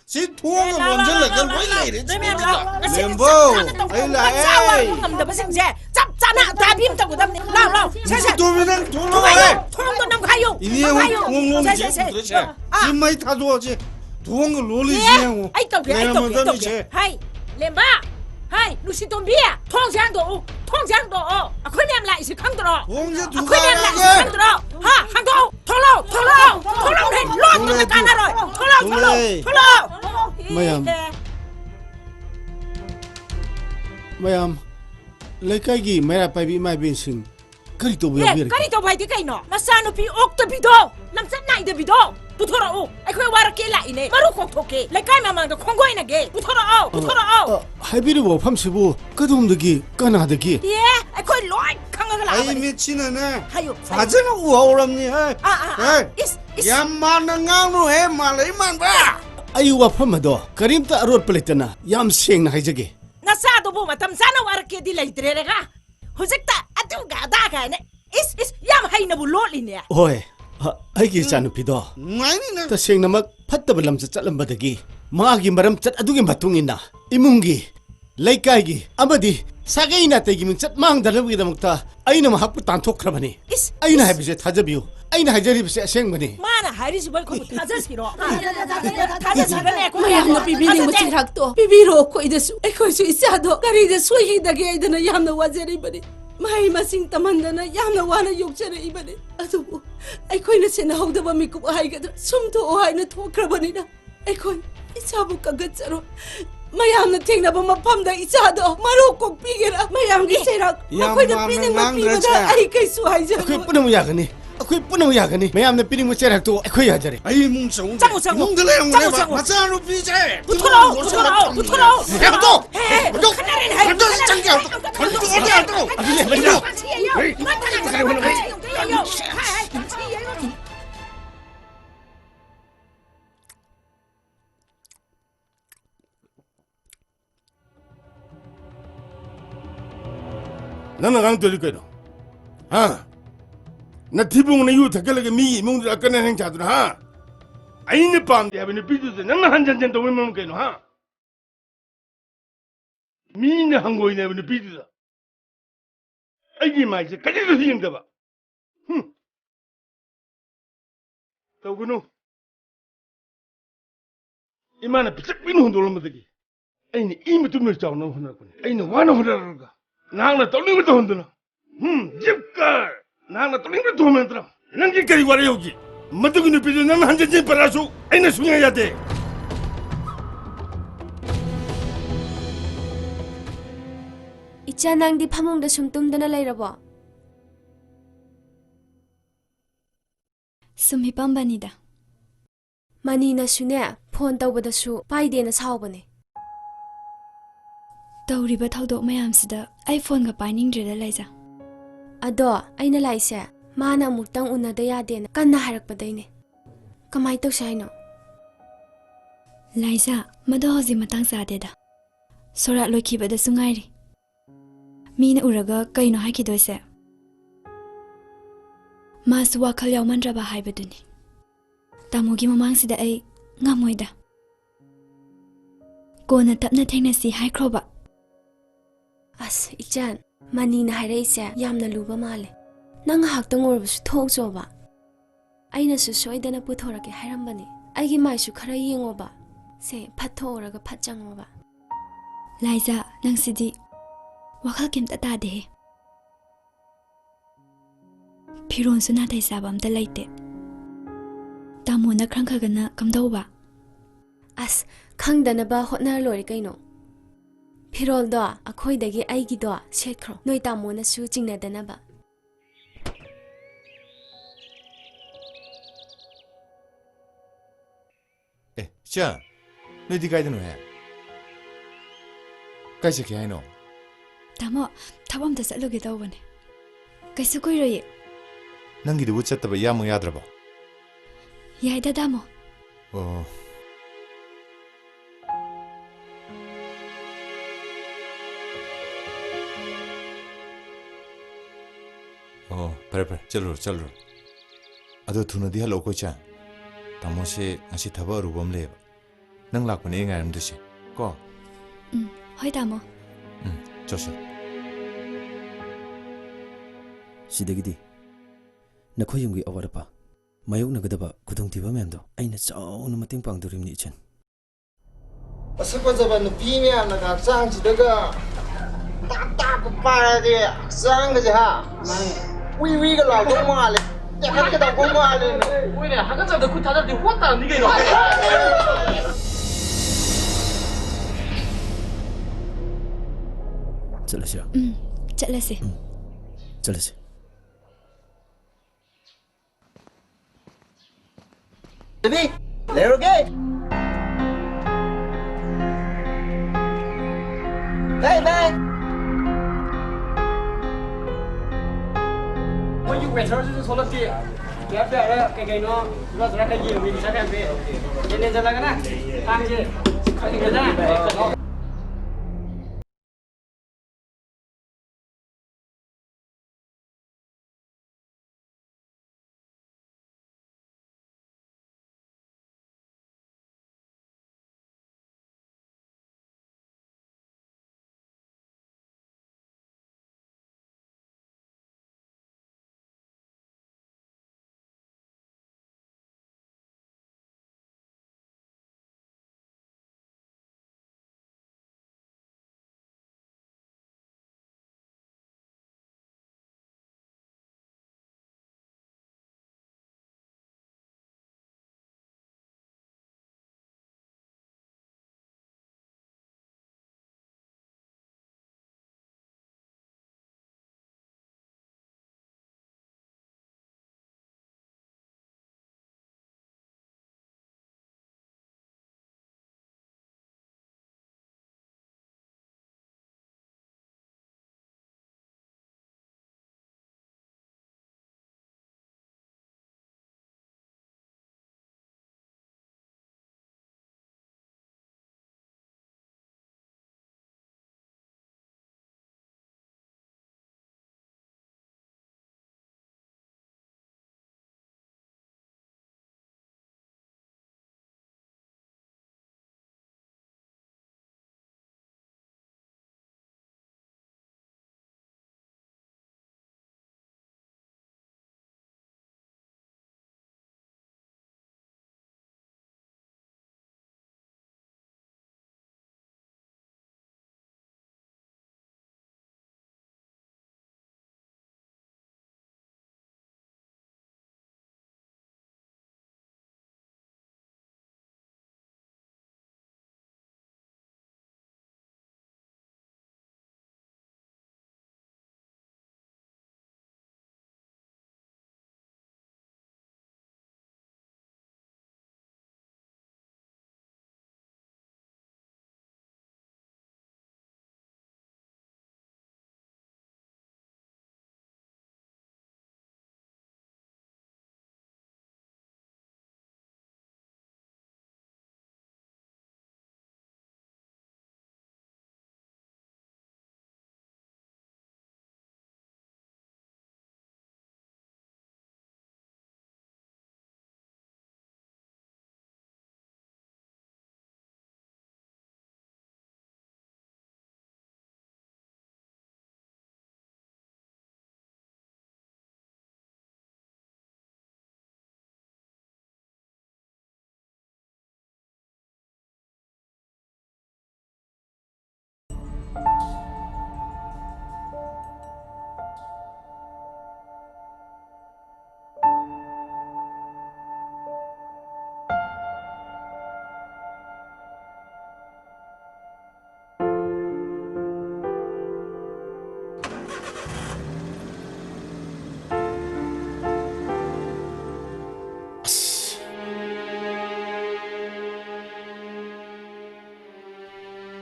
Si thuốc mà muốn chân là cái lối này đấy. Lembo, ấy là ấy. Ngầm được bác sĩ chắp chăn hạ ta phim tao của tâm lao. Tôi mới đang thuốc nó đấy. Thuốc tôi nằm khai dụng. Ini ngomong chứ. Chỉ mấy thằng thôi chứ. Thuốc cái lối này chứ. Ai tao kìa. Hay, Lemba. Hay, lúc xin tôm bia. Thuốc giang đồ. Khuyên em lại sự khăn đồ. Khuyên em lại sự khăn đồ. Ha, khăn đồ. Thô lâu này luôn tôi can rồi. Thô lâu. Mayam, lấy cái gì mà phải bị mai bên sinh? Cái gì cái tàu bay thì cái nó. Masana pi ốc tập video. Làm sao này tập video? Puthoro. Ai khơi war kia lại này. Marak không thuộc kì. Lấy cái mà mang được không quay này kì. Puthoro. Hai biết được phẩm sự bu. Cái đồ được kì, cái nào được kì? Ai khơi lói. Khăng cái lại. Ai biết chi nè. Hayo. Phải chứ nó uổng lắm nhỉ. Yam mà ngang rồi em mà lấy man ba. Ai uổng phẩm mà đó. Karim ta road plate na. Yam seng na hay chứ kì. Nasado bu matam sana war kia đi lấy tre ra. Hozekta atu gada ka ne. Yam hay na bu loli ne. Oi. Ai kì chanu pi đó. Ngay nè. Ta seng na mag phát ta balam chat lam badagi. Mga maram chat adu gi matungin na. Imungi. Lai kai gi. Amadi. Sagai na te gi min chat mang dalam gi damakta. Ai na mahak pu tan thok khrabani. Ai na hai bise thajabiu. Ai na haijari bise aseng bani. Mana hari sibal ko thajasiro. Thajasirane ko mayam na pibiling mo chirak to. Pibiro ko idasu. Ay ko su isado. Kari da suhi dagi ay dana yam na wajari bani. Mahay masing tamandana yam na wana yukchara ibani. Adubo. Ay ko na sinahawda mi ko ay gadra. Sumto o ay na thokrabani na. Ay ko isabu kagatsaro. Mayam na tingna ba mapamda isado. Maruk kong pigira. Mayam gi chirak. Ako'y na pining mapibada ay kay suhay dyan. Ako'y puno mo yakani. Ako'y puno mo yakani. Mayam na pining mo chirak to. Ako'y yajari. Ay mong sawang. Mong dala yung neba. Masano pise. Puthoro. Ito. Ito sa changyaw. Nana gang tuli kayo, ha? Natibong na yu tagalagi mi mong dakanan ng chadro, ha? Ay ni pam di abin pidu sa nana hanjan jan tawin mo kayo, ha? Mi na hangoy na abin pidu sa. Ay di mai sa kadito siyang daba. Taw kuno. Imana pisak pinuhundolo mo dagi. Ay ni imutumir chaw na hunar ko. Ay ni wana hunar ka. Nang na tuling mo tuhon na. Jipka. Nang na tuling mo tuhon na. Nang kikari wala yogi. Matugin yung pito nang hanjan dyan paraso. Ay nasunga yate. Icha nang di pamong da sumtum da na layrabo. Sumhipambanida. Mani na sune phone tawbada su paide na sawbane. Tauriba thawdok mayamsida iPhone ga painingdreda laisa. Ado aina laise mana muktang unada yadena kanna harakpadaine. Kamai tawse haino? Laisa mado hoji matang sadeda. Sora loikibada sungairi. Mina uraga kaino haikidoise. Masu wakhal yawmandraba haibaduni. Tamogi mamangsida ai ngamoida. Kona tapna thengnasi haikroba. As ichan mani na hairaise yamna luba male nang haktang orbasu thokjoba aina su soidana puthorake hairambani aigi maisu khara yengoba se phathoraga phatchangoba laisa nang sidi wakhal kimta tade phiron suna thai sabam ta laite tamona khrangkhagana kamdauba as khangdana ba hotna lori kaino Pirol do akhoi dagi aigi do sekhro noi tamona su chingna dana ba cha noi di kai dano he kai se khai no tamo thabam da satloge dawbane kaisu koi roi nangi du chat ba ya mo yadra ba yai da damo oh pare chalo ado thuna di halo ko cha tamo se ngasi thaba rubam le ꯅꯪ ꯂꯥꯛꯄꯅꯦ ꯉꯥꯏꯔꯝꯗꯣꯏꯁꯦ ꯀꯣ ꯍꯣꯏ ꯇꯥꯃꯣ ꯆꯣꯁꯨ ꯁꯤꯗꯒꯤꯗꯤ ꯅꯈꯣꯏ ꯌꯨꯝꯒꯤ ꯑꯋꯥꯠ ꯑꯄꯥ ꯃꯥꯌꯣꯛꯅꯒꯗꯕ ꯈꯨꯗꯣꯡꯊꯤꯕ ꯃꯌꯥꯝꯗꯣ ꯑꯩꯅ ꯆꯥꯎꯅ ꯃꯇꯦꯡ ꯄꯥꯡꯗꯣꯔꯤꯕꯅꯤ ꯏꯆꯟ ꯃꯁꯛ ꯐꯖꯕ ꯅꯨꯄꯤ ꯃꯌꯥꯝꯅꯒ ꯍꯛꯆꯥꯡꯁꯤꯗꯒ ꯇꯥꯞ ꯇꯥꯞ ꯄꯥꯏꯔꯗꯤ ꯍꯛꯆꯥꯡꯒꯁꯦ ꯍꯥ ꯎꯏ ꯎꯏꯒ ꯂꯥꯎꯗꯧ ꯃꯥꯜꯂꯦ ꯇꯦꯛꯈꯠꯀꯗꯧꯕ ꯃꯥꯜꯂꯦ ꯍꯣꯏꯅꯦ ꯍꯥꯒꯠꯆꯕꯗ ꯈꯨꯠ ꯊꯥꯗꯔꯗꯤ ꯍꯣꯠ ꯇꯥꯔꯝꯅꯤ ꯀꯩꯅꯣ ꯆꯠꯂꯁꯤꯔ ꯆꯠꯂꯁꯤ ꯆꯠꯂꯁꯤ ꯕꯦꯕꯤ ꯂꯩꯔꯣꯒꯦ ꯕꯥꯏ ꯕꯥꯏ ꯃꯣꯏꯒꯤ ꯋꯦꯇꯔꯁꯤꯁꯨ ꯊꯣꯛꯂꯛꯇꯦ ꯀꯩꯀꯩꯅꯣ ꯈꯔ ꯌꯦꯡꯉꯤ ꯄꯩꯁꯥ ꯀꯌꯥ ꯄꯤ ꯌꯦꯟꯖꯜꯂꯒꯅ ꯊꯥꯡꯁꯦ ꯈꯪꯉꯦꯗꯅ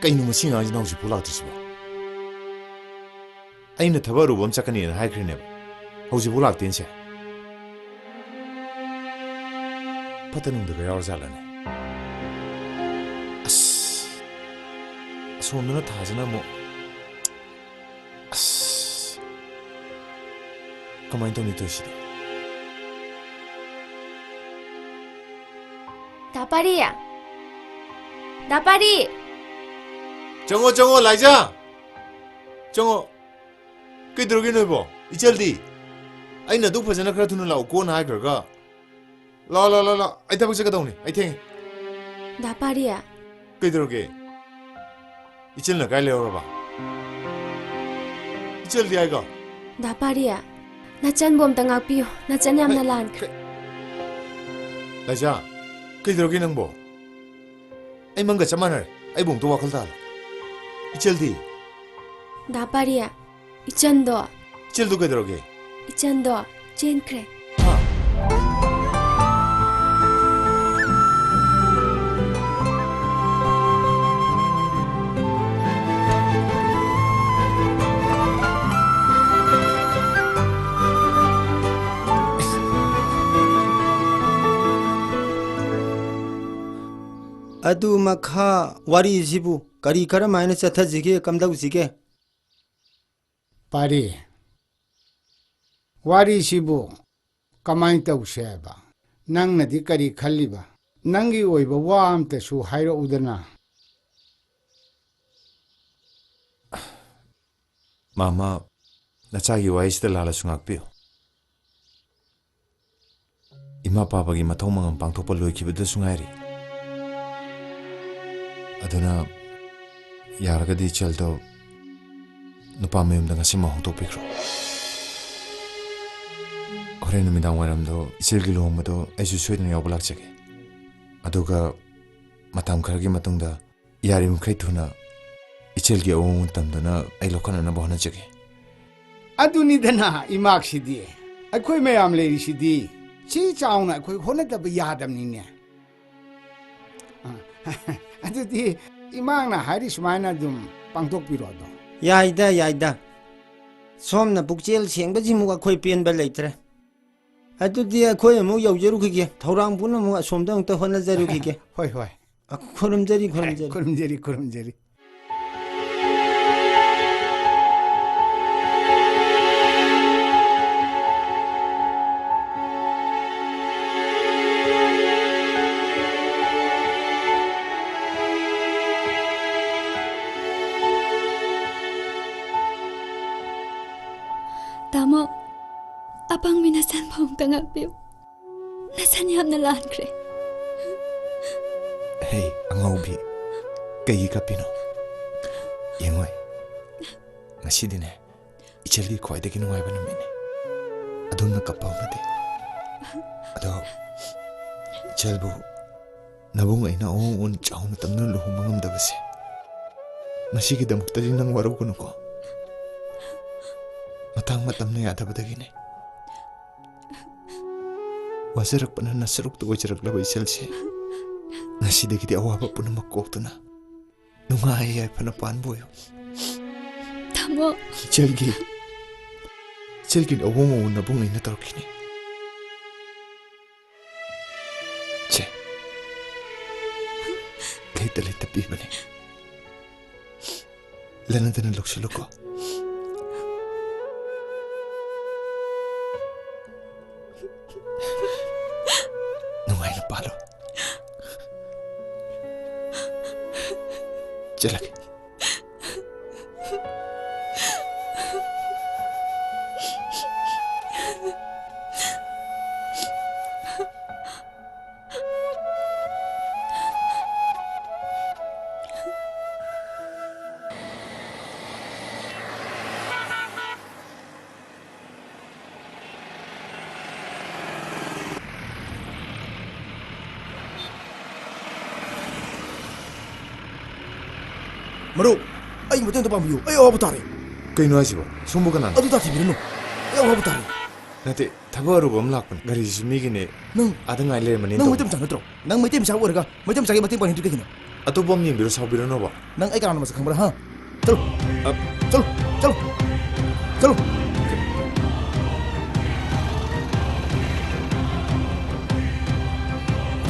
ꯀꯩꯅꯣ ꯃꯁꯤ ꯉꯥꯡꯁꯤꯅ ꯍꯧꯖꯤꯛꯐꯥꯎ ꯂꯥꯛꯇ꯭ꯔꯤꯁꯤꯕꯣ ꯑꯩꯅ ꯊꯕꯛ ꯑꯔꯨꯕ ꯑꯃ ꯆꯠꯀꯅꯤꯅ ꯍꯥꯏꯈ꯭ꯔꯦꯅꯦꯕ ꯍꯧꯖꯤꯛꯐꯥꯎ ꯂꯥꯛꯇꯦꯅꯁꯦ ꯐꯠꯇ ꯅꯨꯡꯗꯒ ꯌꯥꯎꯔꯖꯥꯠꯂꯅꯦ ꯑꯁ ꯑꯁꯣꯝꯗꯅ ꯊꯥꯖꯅ ꯑꯃꯨꯛ ꯑꯁ ꯀꯃꯥꯏꯅ ꯇꯧꯅꯤ ꯇꯧꯏꯁꯤꯗꯤ ꯇꯥꯄꯥꯔꯤꯌꯥ 나빠리. 정어 라이자. 정어. 그들어게 너보. 이철디. 아이나 도 퍼잖아 그래 두는 라고 고나 할 거가. 라라라라. 아이 타박 제가 다오니. 아이 탱. 나빠리야. 그들어게. 이철나 갈래오라 봐. 이철디 아이가. 나빠리야. 나짠 봄다 ngakpiyo. 나짠 얌나 란크레. 라이자. 그들어게 능보. 아이 뭔가 자만을. 아이 봉도 와클다. 이철디. 나빠리야. 이짠도. 이철도 그들어게. 이짠도. 젠크레. Adu makha wari zibu kari kara maina chatha jige kamdau jige Pari. Wari sibu kamai tawse ba. Nang na di kari khaliba. Nangi oiba wa amte su hairo udana. Mama, nachagi waisida lala sungakpiyo. Ima papagi mathau mangam pangthokpa loikibada sungairi. Aduna yaragadi chaldo nupa mayumda ngasi mahongtokpikro. Horen numidang wairamdo ichilgi luhongmado aisu soidana yawba lakchage. Aduga matam kharagi matungda yarimkhai thuna ichilgi awong tamdana ai lokhanana bahana jage. Aduni dana imak sidi. Akhoi mayam leiri sidi. Chi chauna akhoi honadaba yadam nine. Adudi imang na hari sumaina dum pangtokpiro do. yaida somna bukjel sengba jimuga khoi pen ba leitre adudi khoi mu yaujeru khige thorang buna mu somdang ta hona jaru khige Hoi. Kurumjeri. Tamo. Apang minasan 봄다 ngakpiyo. 나산 얌나 란크레. Hey, angaubi. Kay kapino. Yengoy. Ngasidine. Ichilgi khwaidagi nungayba numine. Adunna kapaw nade. Ado. Chelbu. Nabung ay na on chauna tamna luhumangam dabase. Nasigi damuktari nang waraw kuno ko. Matang matamna yadabadagine. Wasarak pa na nasaruk to loujagadaba iselsi. Nasidagiti awaba po na makokto na. Nungayay pa na paanboyo. Tamo. Chelgi awong na bungay na tarokini. Che. Kay talit tapi ba ni? Lananda na luksulok ko. Nungay na palo. Jalag. Marak, ay mateng tapang biyo. Ay awa putari. Kay no asibo. Sumbukan na. Adu tati birino. Ay awa putari. Nate tabaru bam lakpan. Gari sumigi ne. Nang Adang ay leer manin. nang maitem sang natro. Nang maitem sa warga. Maitem sa maitem pan hindu kekino. Ato bam ni biro sabi no ba. Nang ay kana mas kambara ha. Chalo.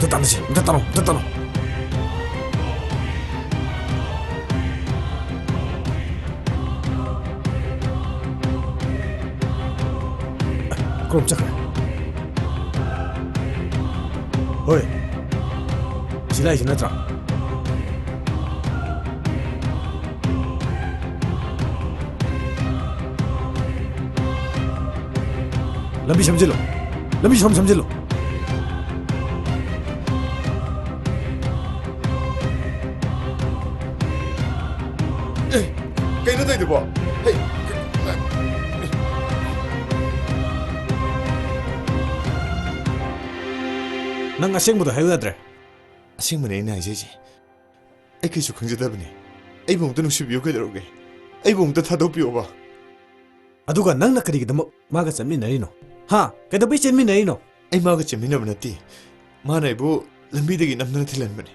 Udah tanah. Krom cakra. Oi. Sila isi natra. lambi samjilo. Lambi samjilo. Kayno tayo ba? Hey. Nang asing mo to hayo adre. Asing man ina haise. Ay kaysu khangjadabani. Ay bumta nungsibiyo kaidaroge. Ay bumta thadoppiyo ba. Aduga nang nakarigidamo maga chamminarino. Ha, kaidabai chamminarino. Ay maga chamminaba natti. Mana ibo lambidagi namdana thilanbani.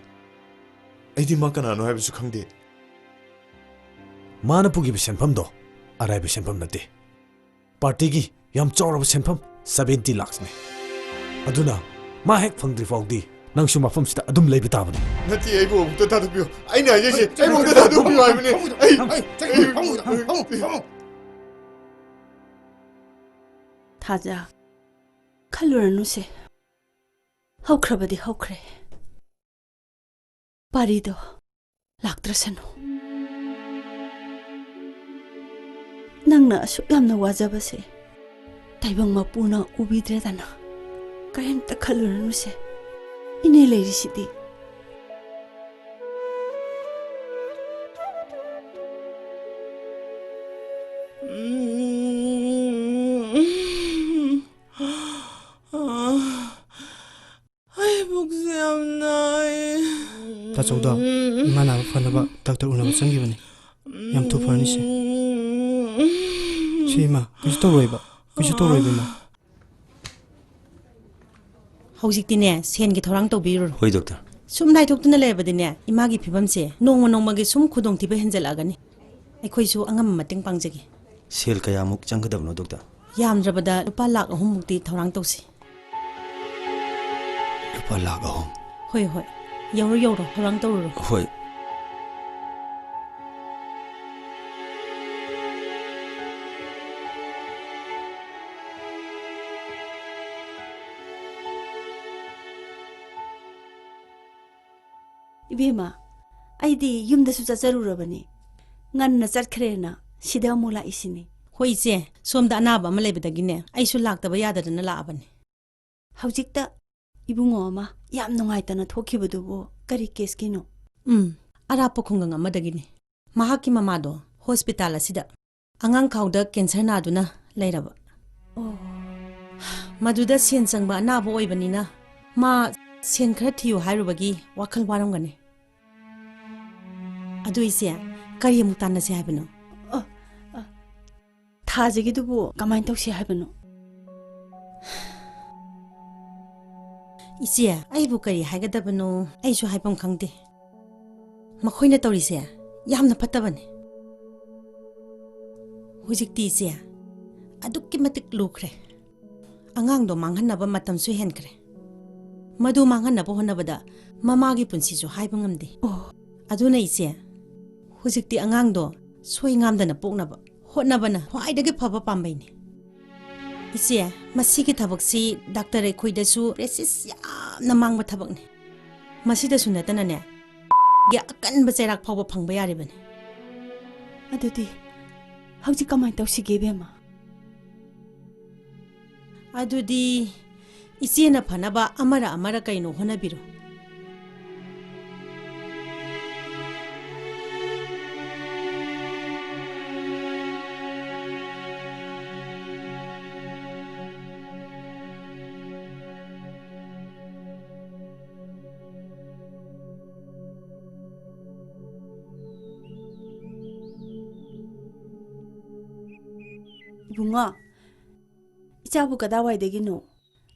Aidi ma kanano haibasu khangde. Mana pugiba senpamdo araiba senpam nate. Partigi yam chauraba senpam 70 lakhs ne. Aduna ma hek fangdri fawdi nang suma fam sita adum leiba tabani. Natti ay bo bumta thadoppiyo. Ay na haise. Ay bumta thadoppiyo haibani. Ay. 타자 칼로라누세 하우크라바디 하우크레 파리도 락드라세노 낭나 아주 얌나 와자바세 다이방 마뿌나 우비드레다나 까햄따 칼로라누세 이네 레이시디 Tachauda mana fanaba doctor unaba sangibani yam thu farni se chima kusto roiba ma Hojikti sen gi thorang to biru. hoi doctor Sum nai thok tuna lebadine imagi phibam se nongma gi sum khudong tiba henjal agani. Aikhoi su angam mating pangjagi. sel kaya muk changgadabno doctor Yamdrabada lupa lakh ahum mukti thorang tosi. lupa lakh ahum Hoi hoi. Yoro thorang toro. hoi 이베마 아이디 윰다수 자자루러바니 nganna chatkhreena sida mula isini Hoi je somda anaba ma lebadagine aisu laktaba yadadana laabani. haujikta ibungo ma yam nungaitana thokibadubo kari keskino Arapo khungang amadagine. Mahaki mamado hospital asida angang khawda cancer naduna leiraba. Maduda sen sangba anaba oibanina ma sen khara thiyu hairubagi wakhal waramgane. Adu ise kari amuk tanase haibano. 타지기두부 가만히 떡시 하이브노 Ise aibu kari haigadabano aisu haipam khangde. Makhoina tawrise yamna phatabane. Hujikti ise adukki matik lukhre. Angangdo manghanaba matamsu henkre. Madu manghanaba honabada mamagi punsi su haibam ngamde. Aduna ise hujikti angangdo soi ngamdana poknaba hotnabana hwaidagi phaba pambaine. Ise masigi thabaksi doctor ekhoidasu precis yamna mangba thabakne. Masida sunatana ne ya akan bacherak phawba phangba yaribane. 아두디 하우지 가만히 떡시 게베마 Adudi isena phanaba amara kaino honabiro. 이붕아 이자부 가다와이 되기노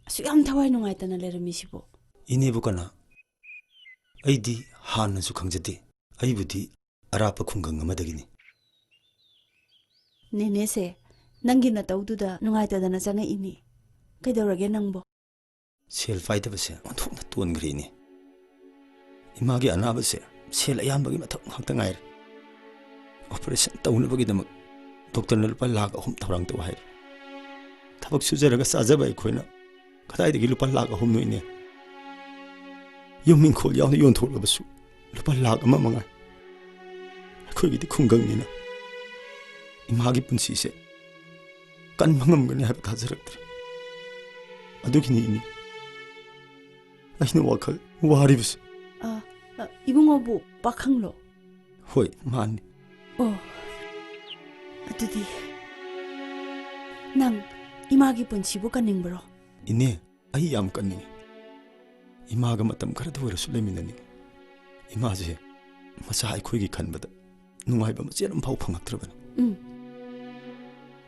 수염 타와이 농아이따나 레르미시보 이니부가나 아이디 하나수 강제디 아이부디 아라파 쿵강 아마다기니 네네세 낭기나 따우두다 농아이따다나 짱에 이니 그이더라게 낭보 셀 파이터버세 온통나 뚜언그리니 이마기 아나버세 셀 아얌바기 마탁 학당아이 오퍼레이션 따우나버기다막 doctor lupa lakh ahum tharang to hai thabak sujaraga sajaba khoina kadai de lupa lakh ahum no ine yuming khol yaw yon thol basu lupa lakh ama manga khoi gi khungang ni na imagi punsi se kan mangam gani ha khajarak ꯑꯗꯨꯒꯤꯅꯤ ꯏꯅꯦ ꯑꯩꯅ ꯋꯥꯈꯜ ꯋꯥꯔꯤꯕꯁꯦ 이봉어부 빡항로 ꯍꯣꯏ ꯃꯥꯅꯤ 어두디 낭 이마기 본치부 까닝브로 이네 ꯑꯩ ꯌꯥꯝ ꯀꯟꯅꯤꯡꯉꯤ 이마가 ꯃꯇꯝ ꯈꯔꯗ ꯑꯣꯏꯔꯁꯨ ꯂꯩꯃꯤꯟꯅꯅꯤꯡꯉꯤ 이마ꯁꯦ ꯃꯆꯥ ꯑꯩꯈꯣꯏꯒꯤ ꯈꯟꯕꯗ ꯅꯨꯡꯉꯥꯏꯕ ꯃꯆꯦꯠ ꯑꯃꯐꯥꯎ ꯐꯪꯉꯛꯇ꯭ꯔꯕꯅꯤ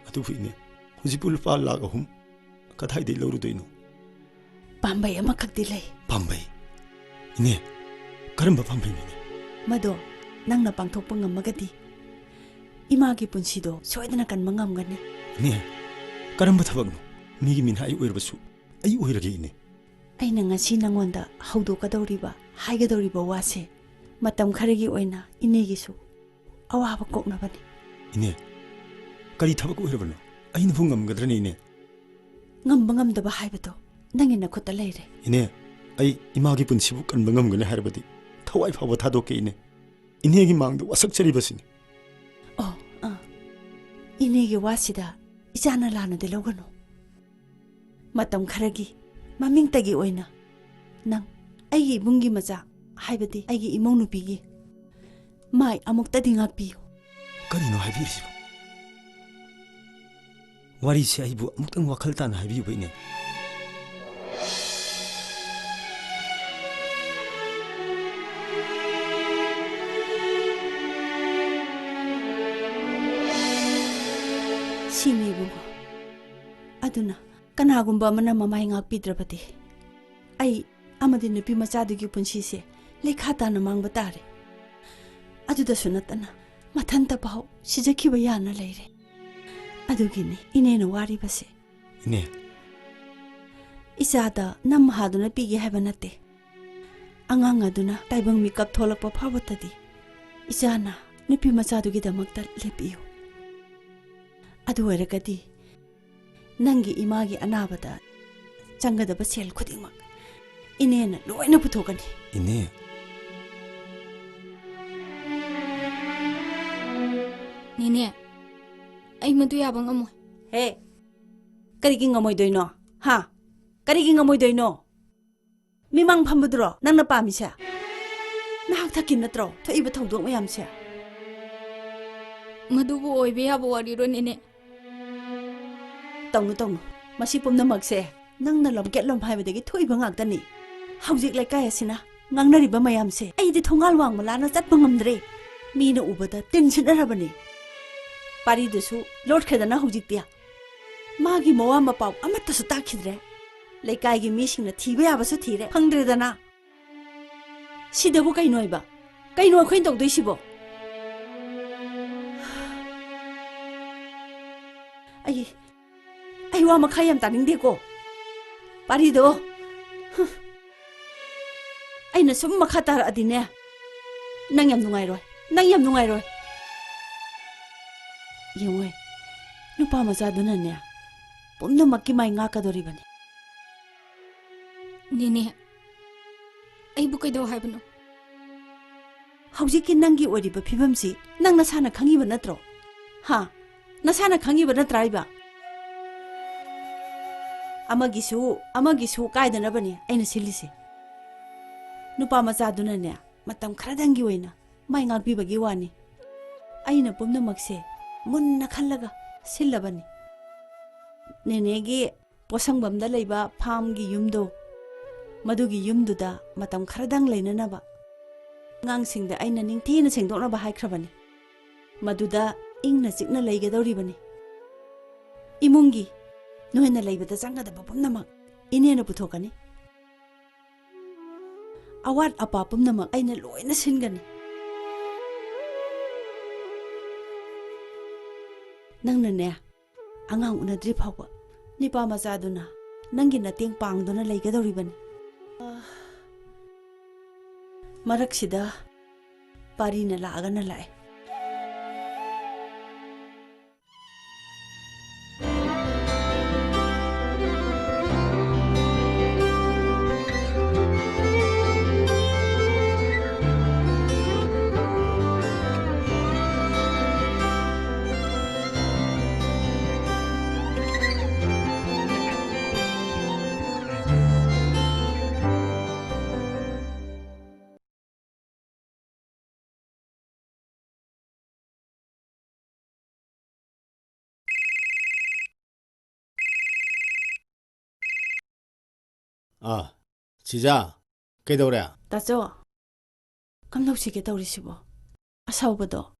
ꯑꯗꯨꯕꯨ ꯏꯅꯦ ꯍꯧꯖꯤꯛꯄꯨ ꯂꯨꯄꯥ ꯂꯥꯛ 3 ꯀꯗꯥꯏꯗꯒꯤ ꯂꯧꯔꯨꯗꯣꯏꯅꯣ ꯄꯥꯝꯕꯩ ꯑꯃꯈꯛꯇꯤ ꯂꯩ ꯄꯥꯝꯕꯩ 이네 ꯀꯔꯝꯕ ꯄꯥꯝꯕꯩꯅꯣꯅꯦ ꯃꯗꯣ ꯅꯪꯅ ꯄꯥꯡꯊꯣꯛꯄ ꯉꯝꯃꯒꯗꯤ 이마ꯒꯤ ꯄꯨꯟꯁꯤꯗꯣ ꯁꯣꯏꯗꯅ ꯀꯟꯕ ꯉꯝꯒꯅꯤ ꯏꯅꯦ ꯀꯔꯝꯕ ꯊꯕꯛꯅꯣ ꯃꯤꯒꯤ ꯃꯤꯅꯥꯏ ꯑꯣꯏꯔꯕꯁꯨ ꯑꯩ ꯑꯣꯏꯔꯒꯦ ꯏꯅꯦ ꯑꯩꯅ ꯉꯁꯤ ꯅꯪꯉꯣꯟꯗ ꯍꯧꯗꯣꯛꯀꯗꯧꯔꯤꯕ ꯍꯥꯏꯒꯗꯧꯔꯤꯕ ꯋꯥꯁꯦ ꯃꯇꯝ ꯈꯔꯒꯤ ꯑꯣꯏꯅ ꯏꯅꯦꯒꯤꯁꯨ ꯑꯋꯥꯕ ꯀꯣꯛꯅꯕꯅꯤ 이네 ꯀꯔꯤ ꯊꯕꯛ ꯑꯣꯏꯔꯕꯅꯣ ꯑꯩꯅꯕꯨ ꯉꯝꯒꯗ꯭ꯔꯅꯦ 이네 ꯉꯝꯕ ꯉꯝꯗꯕ ꯍꯥꯏꯕꯗꯣ ꯅꯪꯒꯤ ꯅꯈꯨꯠꯇ ꯂꯩꯔꯦ 이네 ꯑꯩ 이마ꯒꯤ ꯄꯨꯟꯁꯤꯕꯨ ꯀꯟꯕ ꯉꯝꯒꯅꯤ ꯍꯥꯏꯔꯕꯗꯤ ꯊꯋꯥꯏ ꯐꯥꯎꯕ ꯊꯥꯗꯣꯛꯀꯦ 이네 이네ꯒꯤ ꯃꯥꯡꯗ ꯋꯥꯁꯛꯆꯔꯤꯕꯁꯤꯅꯤ 이네ꯒꯤ ꯋꯥꯁꯤꯗ 이자나 ꯂꯥꯟꯅꯗꯤ ꯂꯧꯒꯅꯨ ꯃꯇꯝ ꯈꯔꯒꯤ ꯃꯃꯤꯡꯇꯒꯤ ꯑꯣꯏꯅ ꯅꯪ ꯑꯩꯒꯤ ꯏꯕꯨꯡꯒꯤ ꯃꯆꯥ ꯍꯥꯏꯕꯗꯤ ꯑꯩꯒꯤ ꯏꯃꯧ ꯅꯨꯄꯤꯒꯤ ꯃꯥꯏ ꯑꯃꯨꯛꯇꯗꯤ ꯉꯥꯛꯄꯤꯌꯨ ꯀꯔꯤꯅꯣ ꯍꯥꯏꯕꯤꯔꯤꯁꯤꯕꯣ ꯋꯥꯔꯤꯁꯦ ꯑꯩꯕꯨ ꯑꯃꯨꯛꯇꯪ ꯋꯥꯈꯜ ꯇꯥꯅ ꯍꯥꯏꯕꯤꯌꯨꯕ ꯏꯅꯦ 시니 이bungo ꯑꯗꯨꯅ ꯀꯅꯥꯒꯨꯝꯕ ꯑꯃꯅ ꯃꯃꯥꯏ ꯉꯥꯛꯄꯤꯗ꯭ꯔꯕꯗꯤ ꯑꯩ ꯑꯃꯗꯤ ꯅꯨꯄꯤ ꯃꯆꯥꯗꯨꯒꯤ ꯄꯨꯟꯁꯤꯁꯦ ꯂꯩꯈꯥ ꯇꯥꯅ ꯃꯥꯡꯕ ꯇꯥꯔꯦ ꯑꯗꯨꯗꯁꯨ ꯅꯠꯇꯅ ꯃꯊꯟꯇ ꯄꯥꯎ ꯁꯤꯖꯈꯤꯕ ꯌꯥꯅ ꯂꯩꯔꯦ ꯑꯗꯨꯒꯤꯅꯤ ꯏꯅꯦꯅ ꯋꯥꯔꯤꯕꯁꯦ 이네 ꯏꯆꯥꯗ ꯅꯝ ꯍꯥꯗꯨꯅ ꯄꯤꯒꯦ ꯍꯥꯏꯕ ꯅꯠꯇꯦ ꯑꯉꯥꯡ ꯑꯗꯨꯅ ꯇꯥꯏꯕꯪ ꯃꯤꯀꯞ ꯊꯣꯛꯂꯛꯄ ꯐꯥꯎꯕꯇꯗꯤ ꯏꯆꯥꯅ ꯅꯨꯄꯤ ꯃꯆꯥꯗꯨꯒꯤꯗꯃꯛꯇ ꯂꯦꯞꯄꯤꯌꯨ ꯑꯗꯨ ꯑꯣꯏꯔꯒꯗꯤ ꯅꯪꯒꯤ 이마ꯒꯤ ꯑꯅꯥꯕꯗ ꯆꯪꯒꯗꯕ ꯁꯦꯜ ꯈꯨꯗꯤꯡꯃꯛ 이네ꯅ ꯂꯣꯏꯅ ꯄꯨꯊꯣꯛꯀꯅꯤ 이네 ꯅꯤꯅꯦ ꯑꯩ ꯃꯗꯨ ꯌꯥꯕ ꯉꯝꯃꯣꯏ ꯍꯦ ꯀꯔꯤꯒꯤ ꯉꯝꯃꯣꯏꯗꯣꯏꯅꯣ ꯍꯥ ꯀꯔꯤꯒꯤ ꯉꯝꯃꯣꯏꯗꯣꯏꯅꯣ ꯃꯤꯃꯥꯡ ꯐꯝꯕꯗꯨꯔꯣ ꯅꯪꯅ ꯄꯥꯝꯃꯤꯁꯦ ꯅꯍꯥꯛ ꯊꯛꯀꯤ ꯅꯠꯇ꯭ꯔꯣ ꯊꯣꯛꯏꯕ ꯊꯧꯗꯣꯛ ꯃꯌꯥꯝꯁꯦ ꯃꯗꯨꯕꯨ ꯑꯣꯏꯕ ꯌꯥꯕ ꯋꯥꯔꯤꯔꯣ ꯅꯤꯅꯦ ꯇꯧꯅꯨ ꯇꯧꯅꯨ ꯃꯁꯤ ꯄꯨꯝꯅꯃꯛꯁꯦ ꯅꯪꯅ ꯂꯝꯀꯦꯠꯂꯝ ꯍꯥꯏꯕꯗꯒꯤ ꯊꯣꯛꯏꯕ ꯉꯥꯛꯇꯅꯤ ꯍꯧꯖꯤꯛ ꯂꯩꯀꯥꯏ ꯑꯁꯤꯅ ꯉꯥꯡꯅꯔꯤꯕ ꯃꯌꯥꯝꯁꯦ ꯑꯩꯗꯤ ꯊꯣꯡꯒꯥꯜ ꯋꯥꯡꯃ ꯂꯥꯟꯅ ꯆꯠꯄ ꯉꯝꯗ꯭ꯔꯦ ꯃꯤꯅ ꯎꯕꯗ ꯇꯤꯟ ꯁꯤꯠꯅꯔꯕꯅꯤ ꯄꯥꯔꯤꯗꯨꯁꯨ ꯂꯣꯠꯈ꯭ꯔꯦꯗꯅ ꯍꯧꯖꯤꯛꯇꯤ ꯃꯥꯒꯤ ꯃꯋꯥ ꯃꯄꯥꯎ ꯑꯃꯠꯇꯁꯨ ꯇꯥꯛꯈꯤꯗ꯭ꯔꯦ ꯂꯩꯀꯥꯏꯒꯤ ꯃꯤꯁꯤꯡꯅ ꯊꯤꯕ ꯌꯥꯕꯁꯨ ꯊꯤꯔꯦ ꯐꯪꯗ꯭ꯔꯦꯗꯅ ꯁꯤꯗꯕꯨ ꯀꯩꯅꯣ ꯑꯩꯈꯣꯏꯅ ꯇꯧꯗꯣꯏꯁꯤꯕꯣ ꯑꯩ ꯋꯥ ꯃꯈꯥ ꯌꯥꯝ ꯇꯥꯅꯤꯡꯗꯦꯀꯣ ꯄꯥꯔꯤꯗꯣ ꯑꯩꯅ ꯁꯨꯝ ꯃꯈꯥ ꯇꯥꯔꯛꯑꯗꯤꯅꯦ ꯅꯪ ꯌꯥꯝ ꯅꯨꯡꯉꯥꯏꯔꯣꯏ ꯌꯦꯡꯉꯣꯏ ꯅꯨꯄꯥ ꯃꯆꯥꯗꯨꯅꯅꯦ ꯄꯨꯝꯅꯃꯛꯀꯤ ꯃꯥꯏ ꯉꯥꯛꯀꯗꯧꯔꯤꯕꯅꯤ ꯅꯤꯅꯦ ꯑꯩꯕꯨ ꯀꯩꯗꯧ ꯍꯥꯏꯕꯅꯣ ꯍꯧꯖꯤꯛꯀꯤ ꯅꯪꯒꯤ ꯑꯣꯏꯔꯤꯕ ꯐꯤꯕꯝꯁꯤ ꯅꯪ ꯅꯁꯥꯅ ꯈꯪꯉꯤꯕ ꯅꯠꯇ꯭ꯔꯣ ꯍꯥ ꯅꯁꯥꯅ ꯈꯪꯉꯤꯕ ꯅꯠꯇ꯭ꯔꯥ ꯏꯕ ꯑꯃꯒꯤꯁꯨ ꯀꯥꯏꯗꯅꯕꯅꯤ ꯑꯩꯅ ꯁꯤꯜꯂꯤꯁꯦ ꯅꯨꯄꯥ ꯃꯆꯥꯗꯨꯅꯅꯦ ꯃꯇꯝ ꯈꯔꯗꯪꯒꯤ ꯑꯣꯏꯅ ꯃꯥꯏ ꯉꯥꯛꯄꯤꯕꯒꯤ ꯋꯥꯅꯤ ꯑꯩꯅ ꯄꯨꯝꯅꯃꯛꯁꯦ ꯃꯨꯟꯅ ꯈꯜꯂꯒ ꯁꯤꯜꯂꯕꯅꯤ ꯅꯦꯅꯦꯒꯤ ꯄꯣꯁꯪꯕꯝꯗ ꯂꯩꯕ ꯐꯥꯝꯒꯤ ꯌꯨꯝꯗꯣ ꯃꯗꯨꯒꯤ ꯌꯨꯝꯗꯨꯗ ꯃꯇꯝ ꯈꯔꯗꯪ ꯂꯩꯅꯅꯕ ꯑꯉꯥꯡꯁꯤꯡꯗ ꯑꯩꯅ ꯅꯤꯡꯊꯤꯅ ꯁꯦꯡꯗꯣꯛꯅꯕ ꯍꯥꯏꯈ꯭ꯔꯕꯅꯤ ꯃꯗꯨꯗ ꯏꯪꯅ ꯆꯤꯛꯅ ꯂꯩꯒꯗꯧꯔꯤꯕꯅꯤ ꯏꯃꯨꯡꯒꯤ ꯅꯣꯏꯅ ꯂꯩꯕꯗ ꯆꯪꯒꯗꯕ ꯄꯨꯝꯅꯃꯛ ꯏꯅꯦꯅ ꯄꯨꯊꯣꯛꯀꯅꯤ ꯑꯋꯥꯠ ꯑꯄꯥ ꯄꯨꯝꯅꯃꯛ ꯑꯩꯅ ꯂꯣꯏꯅ ꯁꯤꯟꯒꯅꯤ ꯅꯪꯅꯅꯦ ꯑꯉꯥꯡ ꯎꯅꯗ꯭ꯔꯤ ꯐꯥꯎꯕ ꯅꯤꯄꯥ ꯃꯆꯥꯗꯨꯅ ꯅꯪꯒꯤ ꯃꯇꯦꯡ ꯄꯥꯡꯗꯨꯅ ꯂꯩꯒꯗꯧꯔꯤꯕꯅꯤ ꯃꯔꯛꯁꯤꯗ ꯄꯥꯔꯤꯅ ꯂꯥꯛꯑꯒꯅ ꯂꯥꯛꯑꯦ Sija, kaidaure? Tacho, kamlau sike taurisibo. Asawbado,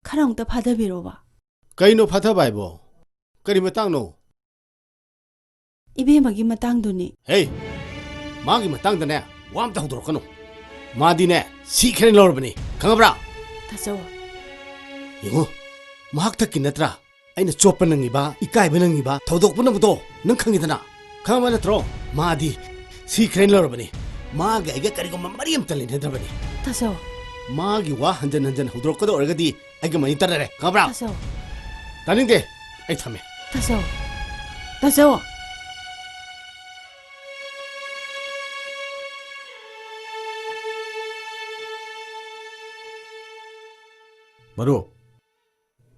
kharangta phadabiroba. Kaino phathabaibo? Kari matangno? Ibemagi matangduni. Hey, magi matangdane, wam tawdorkano. Madine, sikhren lorbani. Khangabra? Tacho. Yengo, mahakta kinatra. Aina chopa nangiba, ikaiba nangiba, thawdokpa nangdo, nang khangidana. Khangaba natro, madi, sikhren lorbani. Maga aiga karigoma mariam talinhadrabani. Tacho. Magi wa hanjan hudrokado orgadi, aiga mani tarare. Khangabra? Tacho. Taningde, ai thame. Tacho. Tacho. Maru.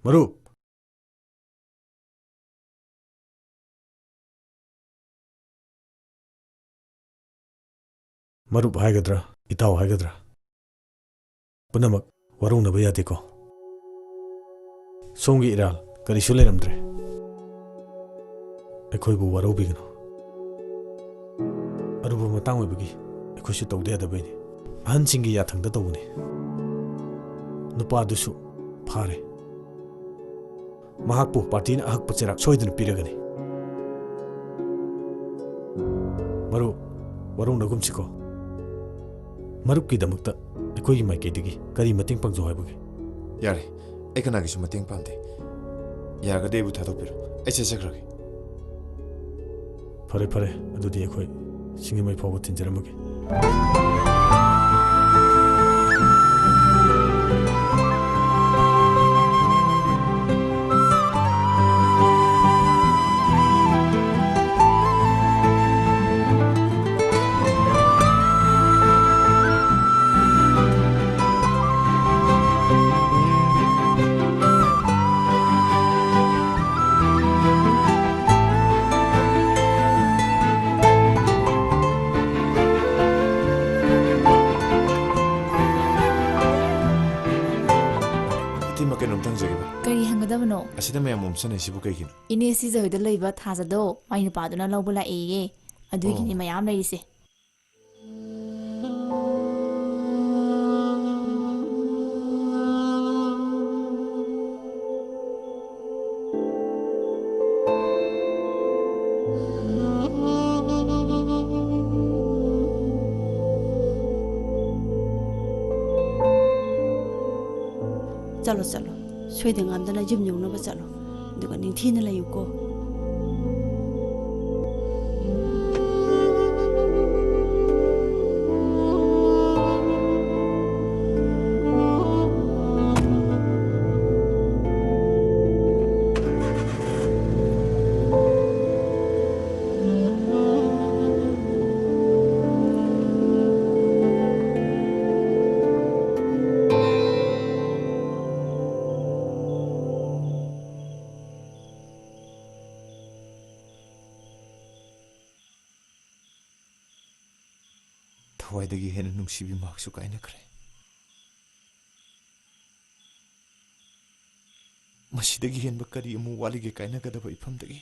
Maru. Maru haigadra, itau haigadra. Punamak warungnaba yadeko. Somgi iral karisu leiramdre. Aikhoibu warubigano. Aruba matang oibagi aikhoisu tawde yadabaini. Ahansingi yathangda tawbani. Nupadusu phare. Mahakpu partina ahakpa cherak soidana piragani. Maru warungnagumsiko. Marupkidamakta aikhoigi maikaidagi kari mating pangjo haibagi. Yare, ai kanagisu mating pamde. Yaragade bu thadopiro. Ai chechakrage. Fare fare adudi aikhoi singimai phawa tinjaramagi. Asida mayam umsane sibu kaigino. Ine si zoida leiba thazado mai nupaduna lawbu la eye adugi ni mayam leise. Chalo chalo. Soideng amdana jim yongnaba chalo. Duga ningthina layuko. Thawai hena nungsibi maksu kaina kare. Masidagi henba kari amu walige kaina gadaba ifamdagi.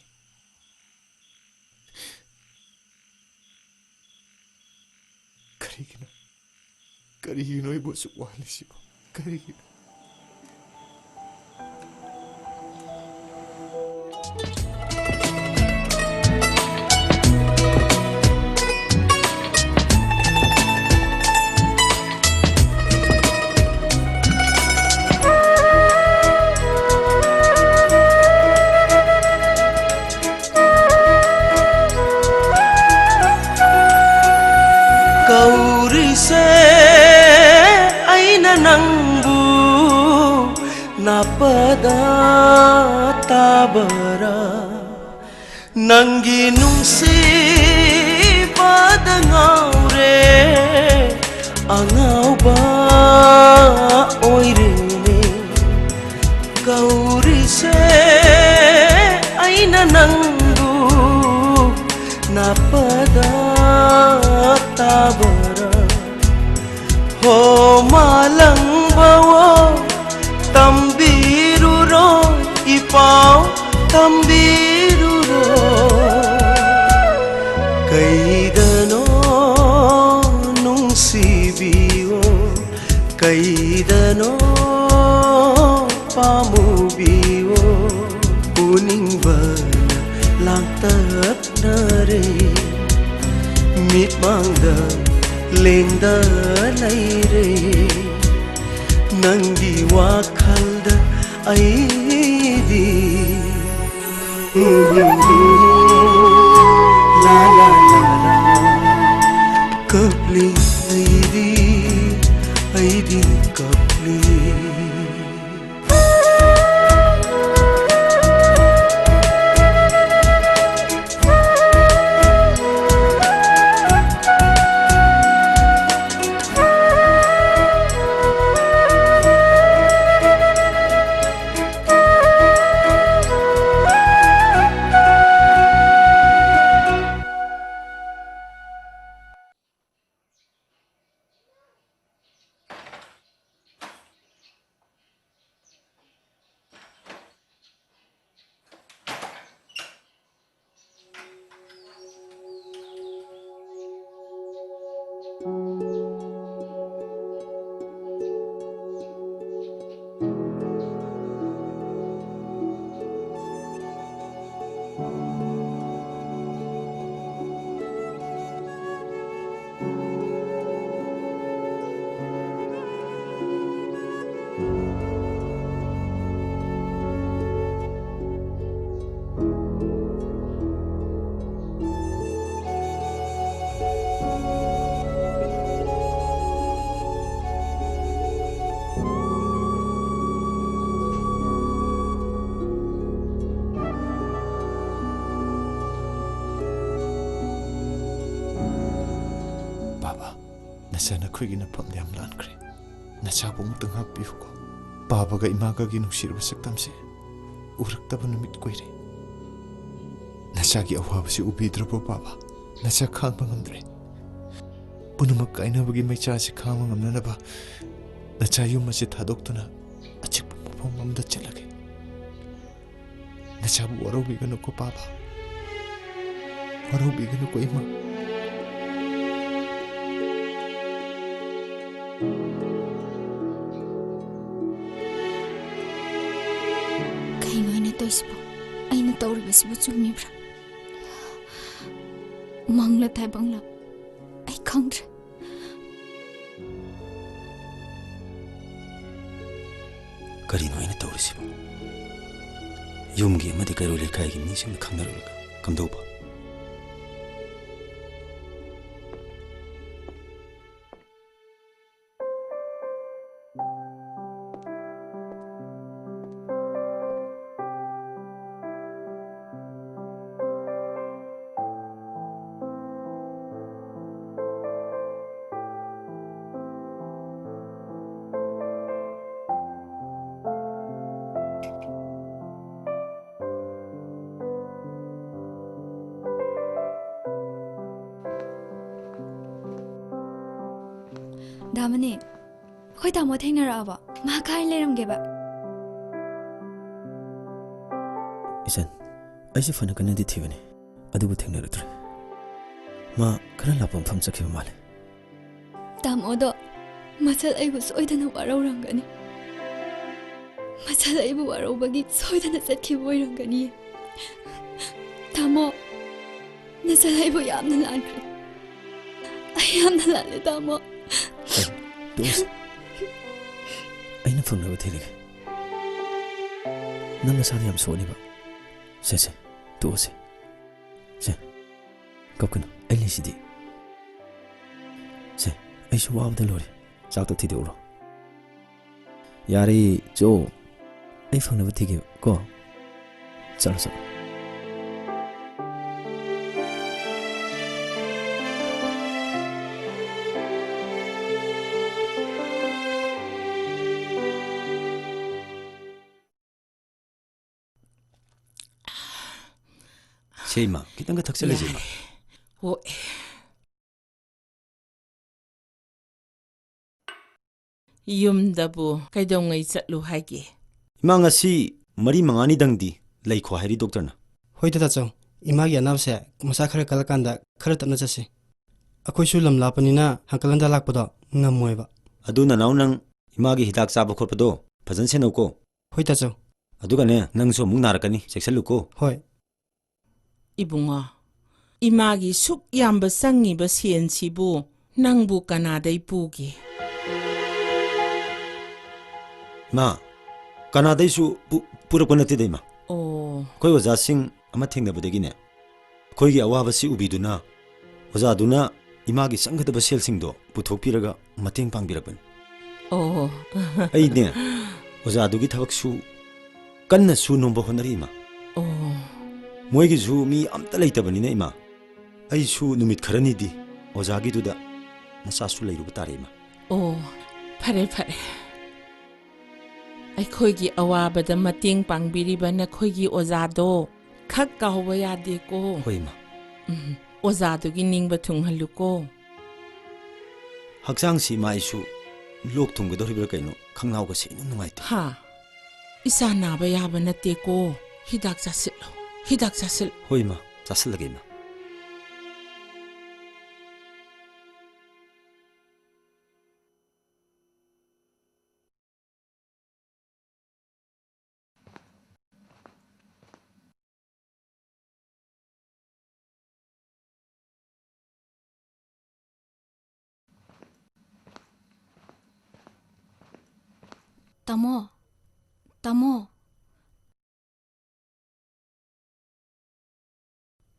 Karigino ibu asuk walisibo. Karigino. Napada tabara nangi nungsi pada ngaure angau ba oirene kauri se aina nangu napada tabara ho malang bawa tambiruro ipau tambiruro kaidano ꯀꯩꯗꯅꯣ ꯄꯥꯝꯃꯨꯕꯤꯌꯣ ꯎꯅꯤꯡꯕꯅ ꯂꯥꯡꯇꯛꯅꯔꯦ ꯃꯤꯠꯃꯥꯡꯗ ꯂꯦꯡꯗ ꯂꯩꯔꯦ ꯅꯪꯒꯤ ꯋꯥꯈꯜꯗ ꯑꯩꯗꯤ ला ला ला ला कपली ऐदी कपली नचाना खुगी नफम याम लानख्रे नचाबु मुतंग हापियुको बाबागा इमागागी नुसिरबा सक्तमसे उरक्तबा नुमित कोइरे नचागी अवाबसे उबिद्रबो बाबा नचा खांगबा ngamdre पुनुमक काइनाबगी मैचासे खांगबा ngamnanaba नचा युमसे थादोक्तुना अचिकपा मफम अमदा चलगे नचाबु वरोबिगनुको बाबा वरोबिगनुको इमा ꯑꯩꯅ ꯇꯧꯔꯤꯕꯁꯤꯕꯨ ꯆꯨꯝꯃꯤꯕ꯭ꯔꯥ ꯃꯪꯂ ꯇꯥꯏꯕꯪꯂ ꯑꯩ ꯈꯪꯗ꯭ꯔꯦ ꯀꯔꯤꯅꯣ ꯑꯩꯅ ꯇꯧꯔꯤꯁꯤꯕꯨ ꯌꯨꯝꯒꯤ ꯑꯃꯗꯤ ꯀꯩꯔꯣꯏ ꯂꯩꯀꯥꯏꯒꯤ ꯃꯤꯁꯤꯡꯅ ꯈꯪꯅꯔꯒ ꯀꯝꯗꯧꯕ 다음에 거의 다 못 행여라봐. 마카이 레름게바. 이젠 아이시 파나 그는디 티브네. 아두부 탱내르드레. 마 그런 라범 팜짝해봐 말해. 다모도 마찰 아이부 소이다나 와라우랑가니. 마찰 아이부 와라우바기 소이다나 셋키 보이랑가니. 다모 나찰 아이부 얌나 란크레. 아이 얌나 란레 다모. 도스 아이나 펑나고 데리게 난 나사니 얌 소니바 세세 도세 세 겁그나 엘리시디 세 아이시 와우데 로리 자도 티데오로 야리 조 아이 펑나고 티게 고 잘서 제이마 기딴 거 탁셀레 제이마 오 yumdabu kaidongai chatlu haige 망아시 머리 망아니 당디 레이코 하리 독터나 호이다 정 이마기 안압세 마사 खरे kalakanda खरे tabna chase akhoi su lam lapani na hankalanda lakpada ngamoiba aduna naunang 이마기 히닥 짜부 콜파도 파전 세놓고 ꯍꯣꯏ ꯇꯥꯆꯧ 아두가네 낭수 묵 나락가니 섹셀루고 ꯍꯣꯏ 이붕아, 이마기 숙 얌바 쌍이바 시엔치부 낭부 까나다이 부기. 마 까나다이수 뿌르고 나티데 마 오, 거기 오자싱 아마 탱나부데기네 거기 아와바시 우비두나 오자두나 이마기 쌍가드바 셀싱도 부톡피라가 마팅 방비라군 오, 아이네 오자두기 타박수 깐나 수 nomba 호나리 마 오, 모이기 주미 암따 레이타바니네 이마 아이수 누밋 카라니디 오자기두다 나사수 레이루바 따레마 오, 파레 파레. ꯑꯩꯈꯣꯏꯒꯤ ꯑꯋꯥꯕꯗ ꯃꯇꯦꯡ ꯄꯥꯡꯕꯤꯔꯤꯕ ꯅꯈꯣꯏꯒꯤ ꯑꯣꯖꯥꯗꯣ ꯈꯛ ꯀꯥꯎꯕ ꯌꯥꯗꯦꯀꯣ. 호이마 ꯑꯣꯖꯥꯗꯨꯒꯤ ꯅꯤꯡꯕ ꯊꯨꯡꯍꯜꯂꯨꯀꯣ. 학상시 마이수 록 퉁거도리브라 까이노 강나오가시 누누마이트 하, 이사 나바 야바 나떼고 히닥 자슬로. 히닥 자슬. 호이마 자슬라게이마 Tamo, tamo.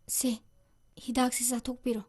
Se, hidak si sathokpiro.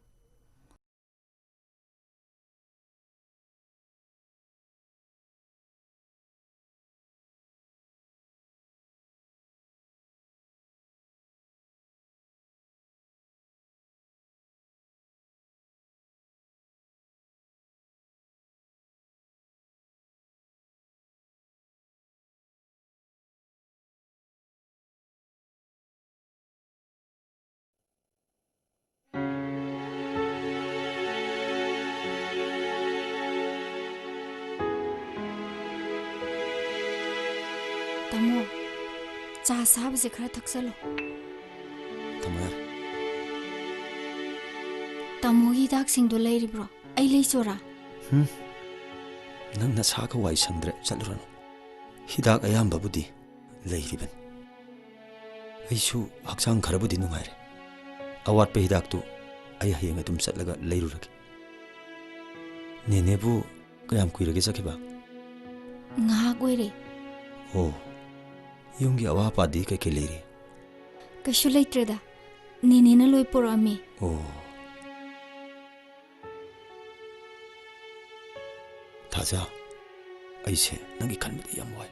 Tamo, cha sabse khara thaksalo. 타모야 Tamo hidak singdo leiribro. Ai leisora. 낭나 사가 와이 상드레 잘루라노 히닥 아얌바부디 레이리벤 아이수 학상 가라부디 누가이레 아왓베 히닥도 아이 하이enge 좀 쌀라가 레이루라게 네네부 그얌 꾸이라게 sakeba Nga goire. 오 용기 아와바디 케케 레이리 Kashu leitreda. Nini na loy porami. 오 다자 아이세 낭기 칸무디 얌와이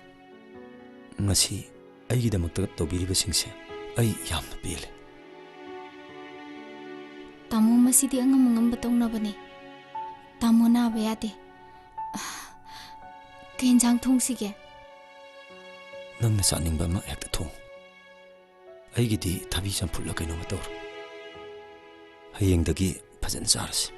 ngasi 아이기다막다 또비리베싱세 아이 얌나 빌레 Tamo masidi ang ngam batong na bani. Tamo na bayate. Kenjang thong sige. 낭나 싸닝바 마 액다 통 아이기디 다비산 풀라 까이노 마떠로 하이eng덕이 파전 자르시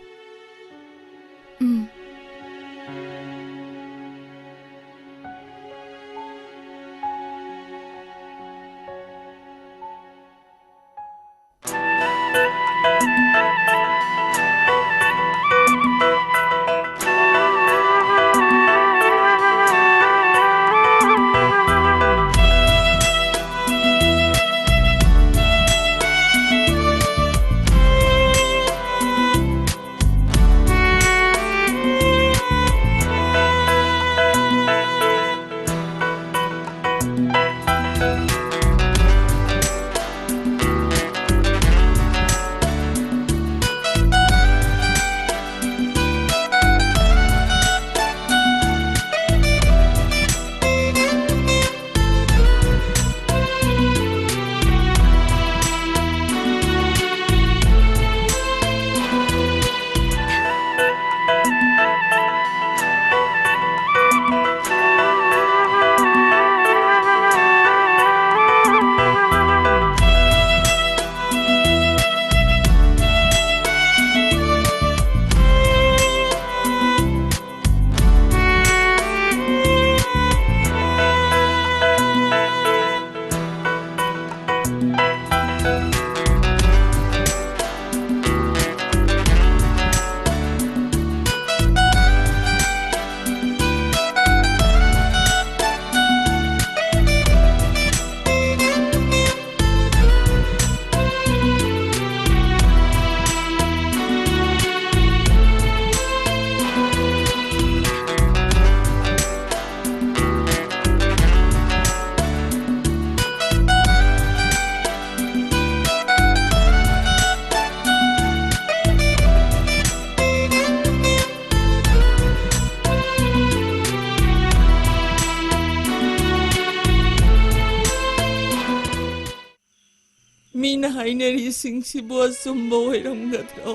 ꯃꯤꯅ ꯍꯥꯏꯅꯔꯤꯁꯤꯡꯁꯤꯕꯨ ꯑꯆꯨꯝꯕ ꯑꯣꯏꯔꯝꯒꯗ꯭ꯔꯣ?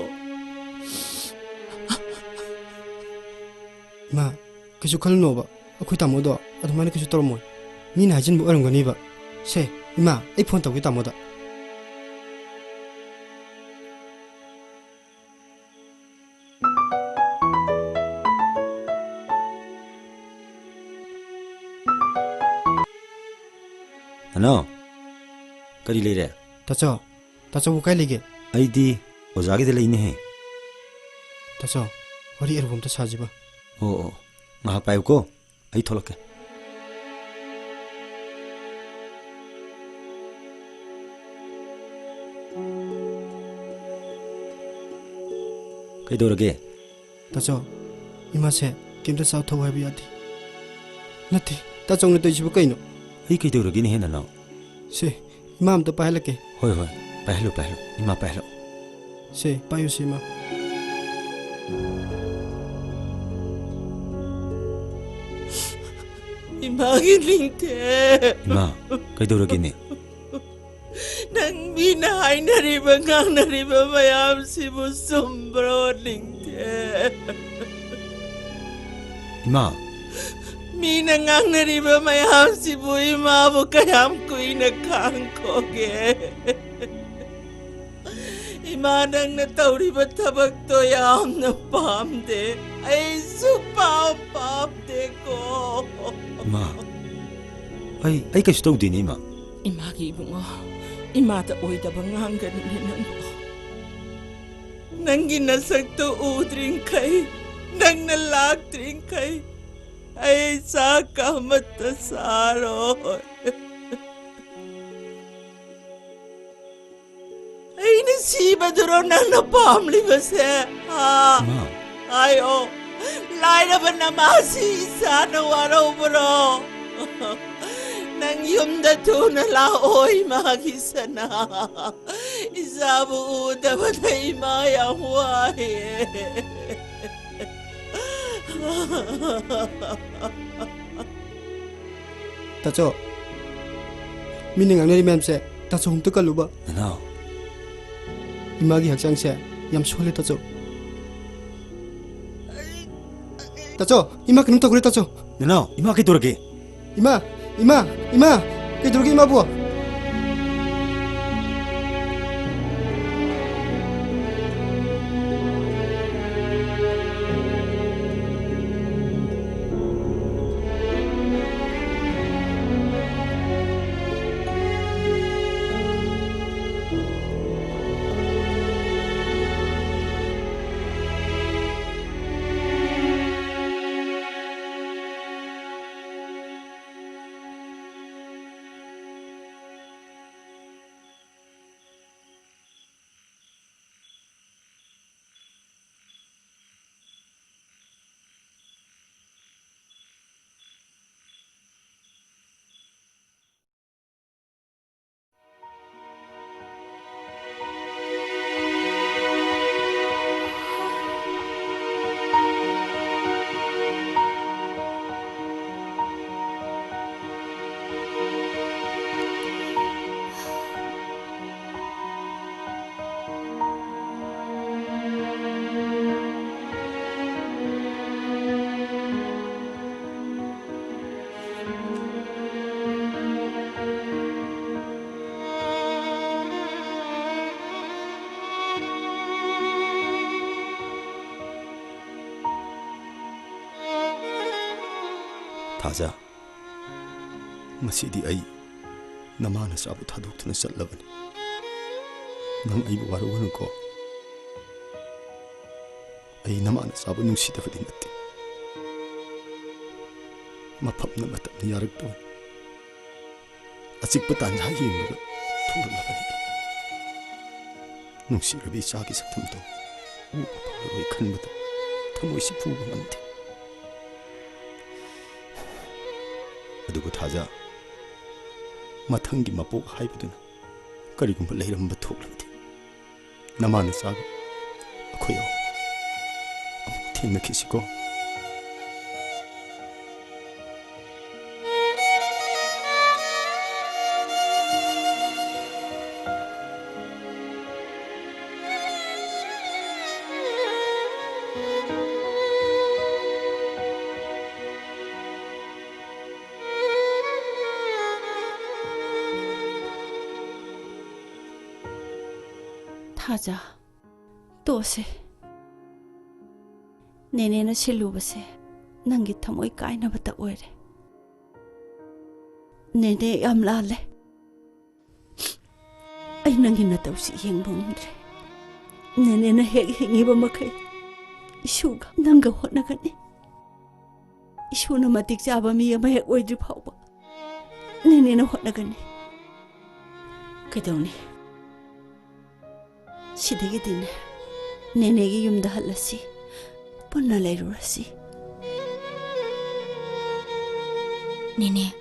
ꯏꯃꯥ ꯀꯩꯁꯨ ꯈꯜꯂꯨꯅꯣꯕ ꯑꯩꯈꯣꯏ ꯇꯥꯃꯣꯗꯣ ꯑꯗꯨꯃꯥꯏꯅ ꯀꯩꯁꯨ ꯇꯧꯔꯝꯃꯣꯏ ꯃꯤꯅ ꯍꯥꯏꯖꯤꯟꯕ ꯑꯣꯏꯔꯝꯒꯅꯤꯕ ꯁꯦ ꯏꯃꯥ ꯑꯩ ꯐꯣꯟ ꯇꯧꯒꯦ ꯇꯥꯃꯣꯗ Ano? Kari leire? Tacho bu kai lege? Aidi ozagi de leine he. Tacho, wari erbom ta sajiba. Oh, ngah pai ko? Ai tholoke. Kai dorage? Tacho, ima se kimta saw tho hai biyadi. Nati, tacho ne toisibu kaino. Ai kai dorage ni he na na. Se, ima am ta pahalake. Hoi, pahlo, ima pahlo. Se, payo se ma. Imagi lingte. Ima, kai dorage ni. Nang mina hainariba ngangnariba mayam sibu sombro lingte. Ima. Mina ngangnariba mayam sibu ima bu kayam kuina kangkoge. Ima nang natawriba tabak to yam na pamde. Ay pamde ko. Ima. Ay kai sto din ima. Imagi bungo. Imata oidaba nganganin nango. Nang ginasagto udring kay. Nang nalagtring kay. Ay saka matasaro. Ay nasiba duro nang napamli ba siya? Ay o, lain na ba namasi isa na waraw bro? Nang yumda to na laoy magisa na. Isabu uda ba na imayang wahe? Tacho, mini ngangnari mem se tacho hum to kaluba. No. Imagi hakchang se yam sole tacho. Tacho, ima kanum to gure tacho. No, ima kai dorage. Ima kai dorage ima bu. Taza, masidi ay namana sabu thaduk tuna satlabani. Nang ay buwaruan ko. Ay namana sabu nung sita fadin natin. Mapap na matap na yarag to. Asik patan sa hiyong mga tulong na kanina. Nung sirabi sa akin sa tamto, upapalaway kan mo to. Thamoi si pugo namti. ꯑꯗꯨꯕꯨ ꯊꯥꯖ ꯃꯊꯪꯒꯤ ꯃꯄꯣꯛ ꯍꯥꯏꯕꯗꯨꯅ ꯀꯔꯤꯒꯨꯝꯕ ꯂꯩꯔꯝꯕ ꯊꯣꯛꯂꯕꯗꯤ ꯅꯃꯥꯅ ꯆꯥꯕ ꯑꯩꯈꯣꯏ ꯑꯃꯨꯛ ꯊꯦꯡꯅꯈꯤꯁꯤꯀꯣ 타자 또세 내내는 실루버세 난기 타모이 까이나봤다 오래 내내 얌랄래 아이 난기 나타우시 행봉드레 내내는 행이바 마카이 이슈가 난가 혼나가네 이슈나 마틱 잡아미 야마 핵 오이드리 파오바 내내는 혼나가네 그동네 시대기디네 내내기 юм다 할라시 뻔나 레루라시 Nene,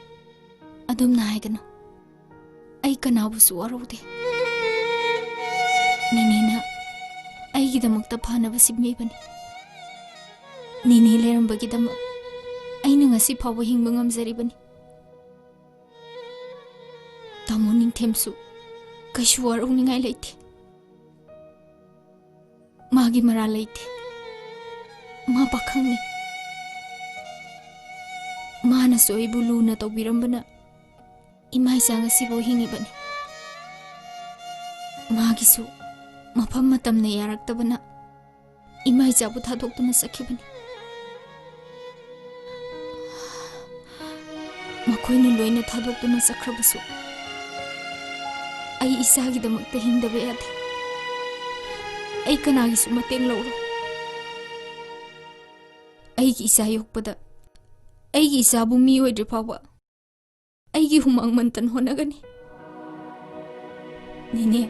adum na haigano. Ay kanabusu waraude. Nene na ay gidamakta phanabasi mibani. Nene leramba gidamak ay na ngasi phawa hingba ngamjaribani. Tamo ningthemsu kaisu warauningai leite. Magi mara leite. Ma pakhangni. Mana soy bulu na tawbirambana imay sa nga sibo hingibani magisu mapam matam na yaraktabana imay jabu thadokduna sakhibani makoyna loina thadokduna sakhrabasu ay isagidamakta hingdaba yade ay kanagisu mateng lawro ay gi isa yokpada Aigi isabu miyo ay dripawa. Aigi humang mantan honagani. Nene.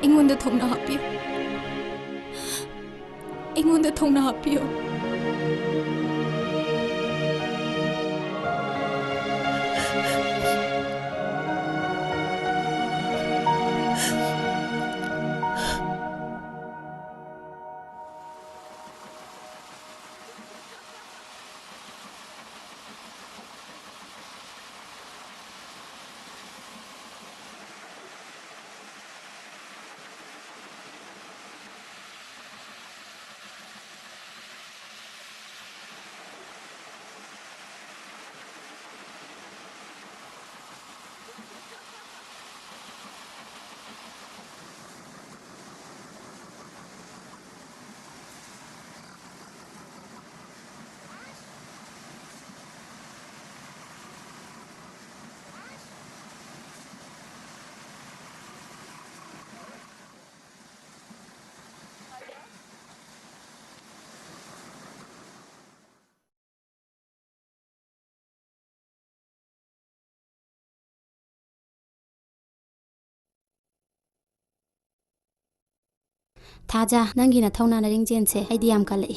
Ingunda thong na hapiyo. Ingunda thong na hapiyo. 타자 난기나 타우나나 링젠세 아이디암 칼레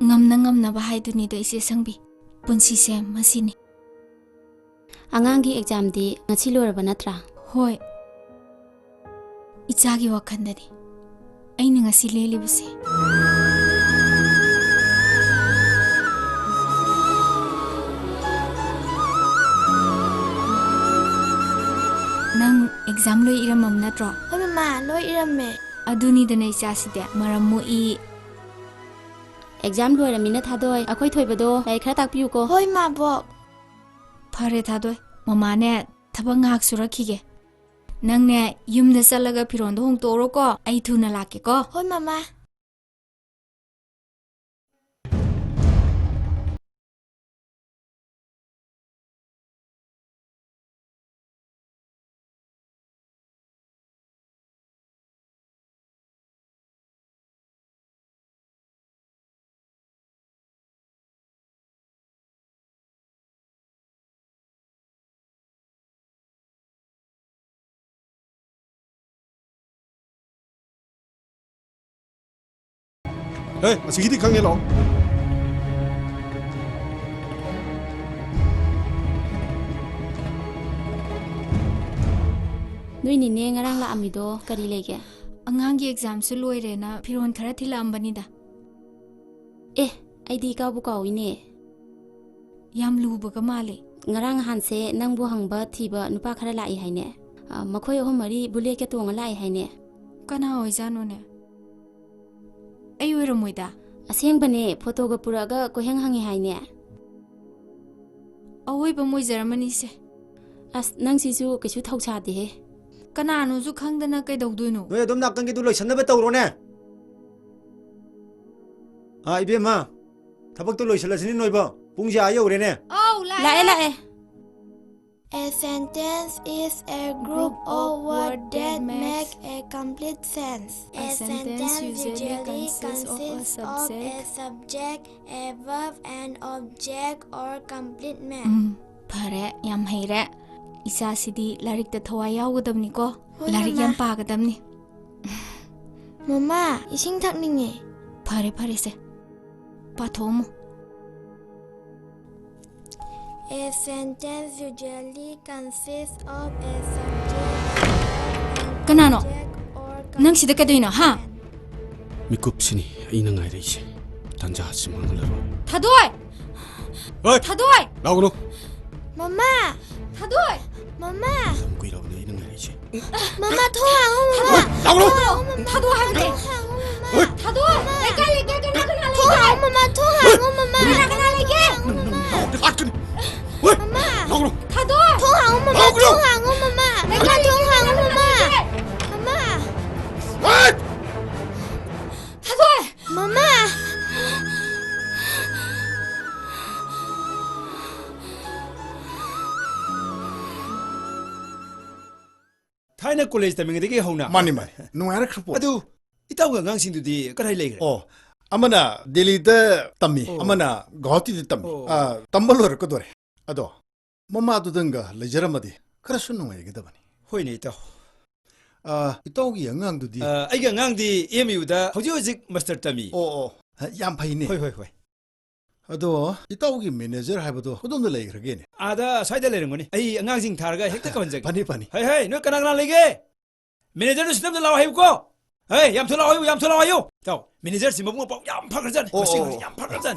ngamna bahai da ise sangbi punsi se masini angangi exam di ngachi loraba natra hoi ichagi wakhandani aina ngasi leli buse nang exam loi iramam natra hoi mama loi iramme aduni da nei chaside maramu I exam loira mina thadoi akhoi thoibado lai khara takpiu ko hoi ma bo phare thadoi mama ne thabang ngak surakhige nang ne yumda salaga phiron hong toro ko ai thuna lake ko hoi mama Hey, masih kang lo. Nui ni ne ngarang la amido kari lege angangi exam su loire na phiron khara thila ambani da aidi ka bu ka wine yam lu ba male ngarang hanse nang bu hangba thiba nupa khara lai haine makhoi ho mari bule ke tong lai haine kana oi jano ne ayura moida aseng bane photo ga puraga ko heng hangi haine awoi ba moi Germany se ꯑꯁ ꯅꯪꯁꯤꯁꯨ ꯀꯩꯁꯨ ꯊꯧꯁꯥꯗꯦꯍꯦ ꯀꯅꯥꯅꯣꯁꯨ ꯈꯪꯗꯅ ꯀꯩꯗꯧꯗꯣꯏꯅꯣ ꯅꯣꯏ ꯑꯗꯨꯝ ꯅꯥꯀꯟꯒꯤꯗꯨ ꯂꯣꯏꯁꯟꯅꯕ ꯇꯧꯔꯣꯅꯦ 이베마ꯊꯕꯛꯇꯣ ꯂꯣꯏꯁꯜꯂꯁꯤꯅꯤ ꯅꯣꯏꯕ ꯄꯨꯡꯁꯦ ꯌꯧꯔꯦꯅꯦ ꯂꯥꯛꯑꯦ A sentence is a group of words that make a complete sense. A sentence usually consists of a subject, a verb, an object, or complement. ꯐꯔꯦ ꯌꯥꯝ ꯍꯩꯔꯦ ꯏꯆꯥꯁꯤꯗꯤ ꯂꯥꯏꯔꯤꯛꯇ ꯊꯋꯥꯏ ꯌꯥꯎꯒꯗꯕꯅꯤꯀꯣ ꯂꯥꯏꯔꯤꯛ ꯌꯥꯝ ꯄꯥꯒꯗꯕꯅꯤ ꯃꯃꯥ ꯏꯁꯤꯡ ꯊꯛꯅꯤꯡꯉꯦ ꯐꯔꯦ ꯐꯔꯦꯁꯦ ꯄꯥꯊꯣꯛꯑꯝꯃꯨ A sentence usually consists of a subject, ꯀꯅꯥꯅꯣ ꯅꯪ ꯁꯤꯗ ꯀꯩꯗꯧꯏꯅꯣ ꯍꯥ 미급신이 이는 아이레이시 단자 하시망을로 타도이 타도이 나오노 맘마 타도이 맘마 그이라고네 이는 아이레이시 맘마 통하고 나오노 타도이 하면 돼 타도이 내가 통하고 맘마 통하고 맘마 맘마 나오노 타도이 통하고 맘마 통하고 맘마 내가 통하고 맘마 맘마 타도이 맘마 타이나 콜레지 때문에 하우나 마니 누아라 크포 아두 이따가 강신들이 그래 레그래 amana delhi da tammi amana gauhati da tammi tambalor ko dore ado mama du danga lejaramadi karasun ngai ga dabani hoine ita itogi angang du di aiga ngangdi emu da hoji master tami yam phaine hoi ado itogi manager haibado kodom da lei grage ne ada saida lerin goni ai angangsing tharga hekta kabanjag pani hai no kana lege manager no system da law haibko hey yam thola ayo taw manager si mabung pau yam phagarjan masing yam phagarjan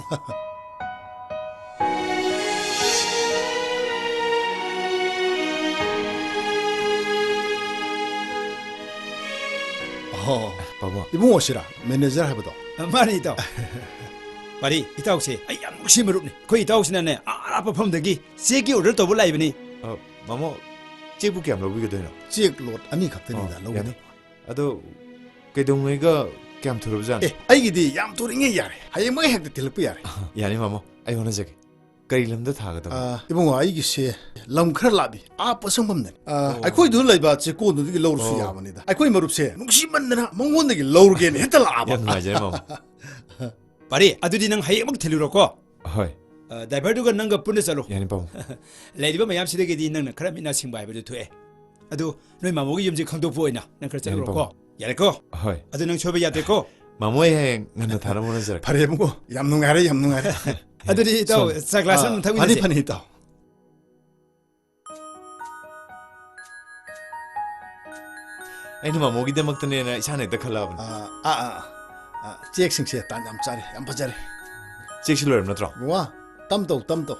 baba ibung osira manager haibado mani taw bari itaw se ai yam muksi marupni khoi itaw sina ne ara perform dagi seki order to bulai bani mamo check book yam lobi gadoino check lot ani khaptani da lobi ado kaidomaiga kyam thurubjan aigidi yam turinge yare hayema hekta tilpu yare yani mamo ai hona jage kari lamda thaga da ibung aigi se lam khar labi pasang bamne akhoi du laiba che ko du gi lawr su yamani da akhoi marup se nungsi mandana mongon da gi lawr ge ne heta laba yam naje mamo bari adudi nang hayek theluro ko hoi driver du ga nang ga punne chalo yani pam laidiba mayam side ge di nang na khara mina singbai ba du thue adu noi mamo gi yumji khangdo poina nang khara chalo ko yare ko hoi adu nang chobe yate ko mamo he ngana thara mona jara pare mo yam nungare adudi taw sa glass am thagi pani taw ai no mamo gi demak tane na isane da khalab check sing se tan yam chare yam bajare check silor na tro wa tam to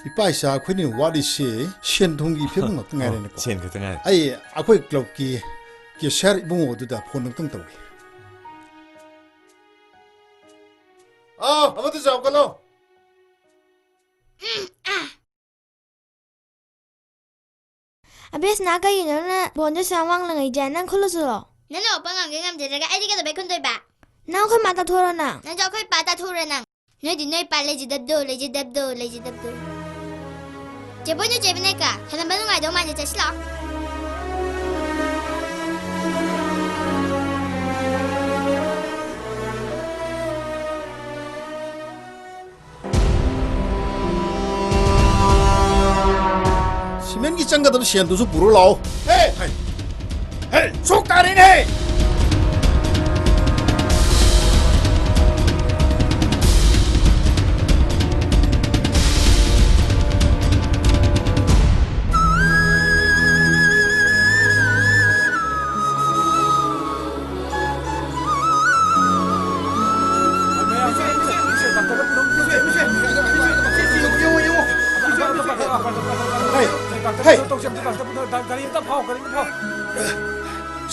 ipai sa khuni wadi se shen thong gi phem ngak ngai ne ko chen ka tanga ai akhoi club ki share ibung odu da phone nang tang taw amadu jaw kalo abes naga yinona bonjo samang langai janan khulusulo nano pangang ngam jeraga ai diga da bekon doi ba nang khoi mata thorana nan jo khoi pata thorana noi di noi pale ji dabdo jebo nyu jebne ka halam banu ngai do ma je chasla simen gi changa da shen du su buru lao hey sok tarin hey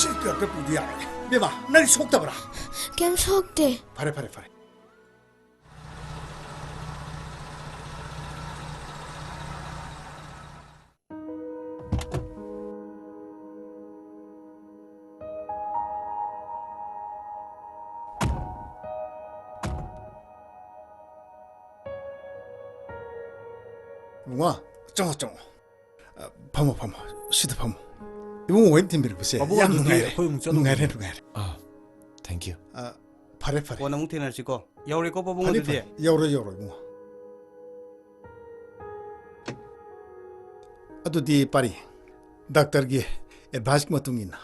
시끄럽게 부디야. 내봐, 날 속다버라. kem 속대. 파래. 와, 쩡. 파모. 시드 파모. 이거 왜 팀비를 보세요? 양 누가래. 아, 땡큐. 파래. 원 아무 테나 시고. 야오리 거 뽑은 거지. 야오로 뭐. 아도디 파리. 닥터기 에바스 마퉁이나.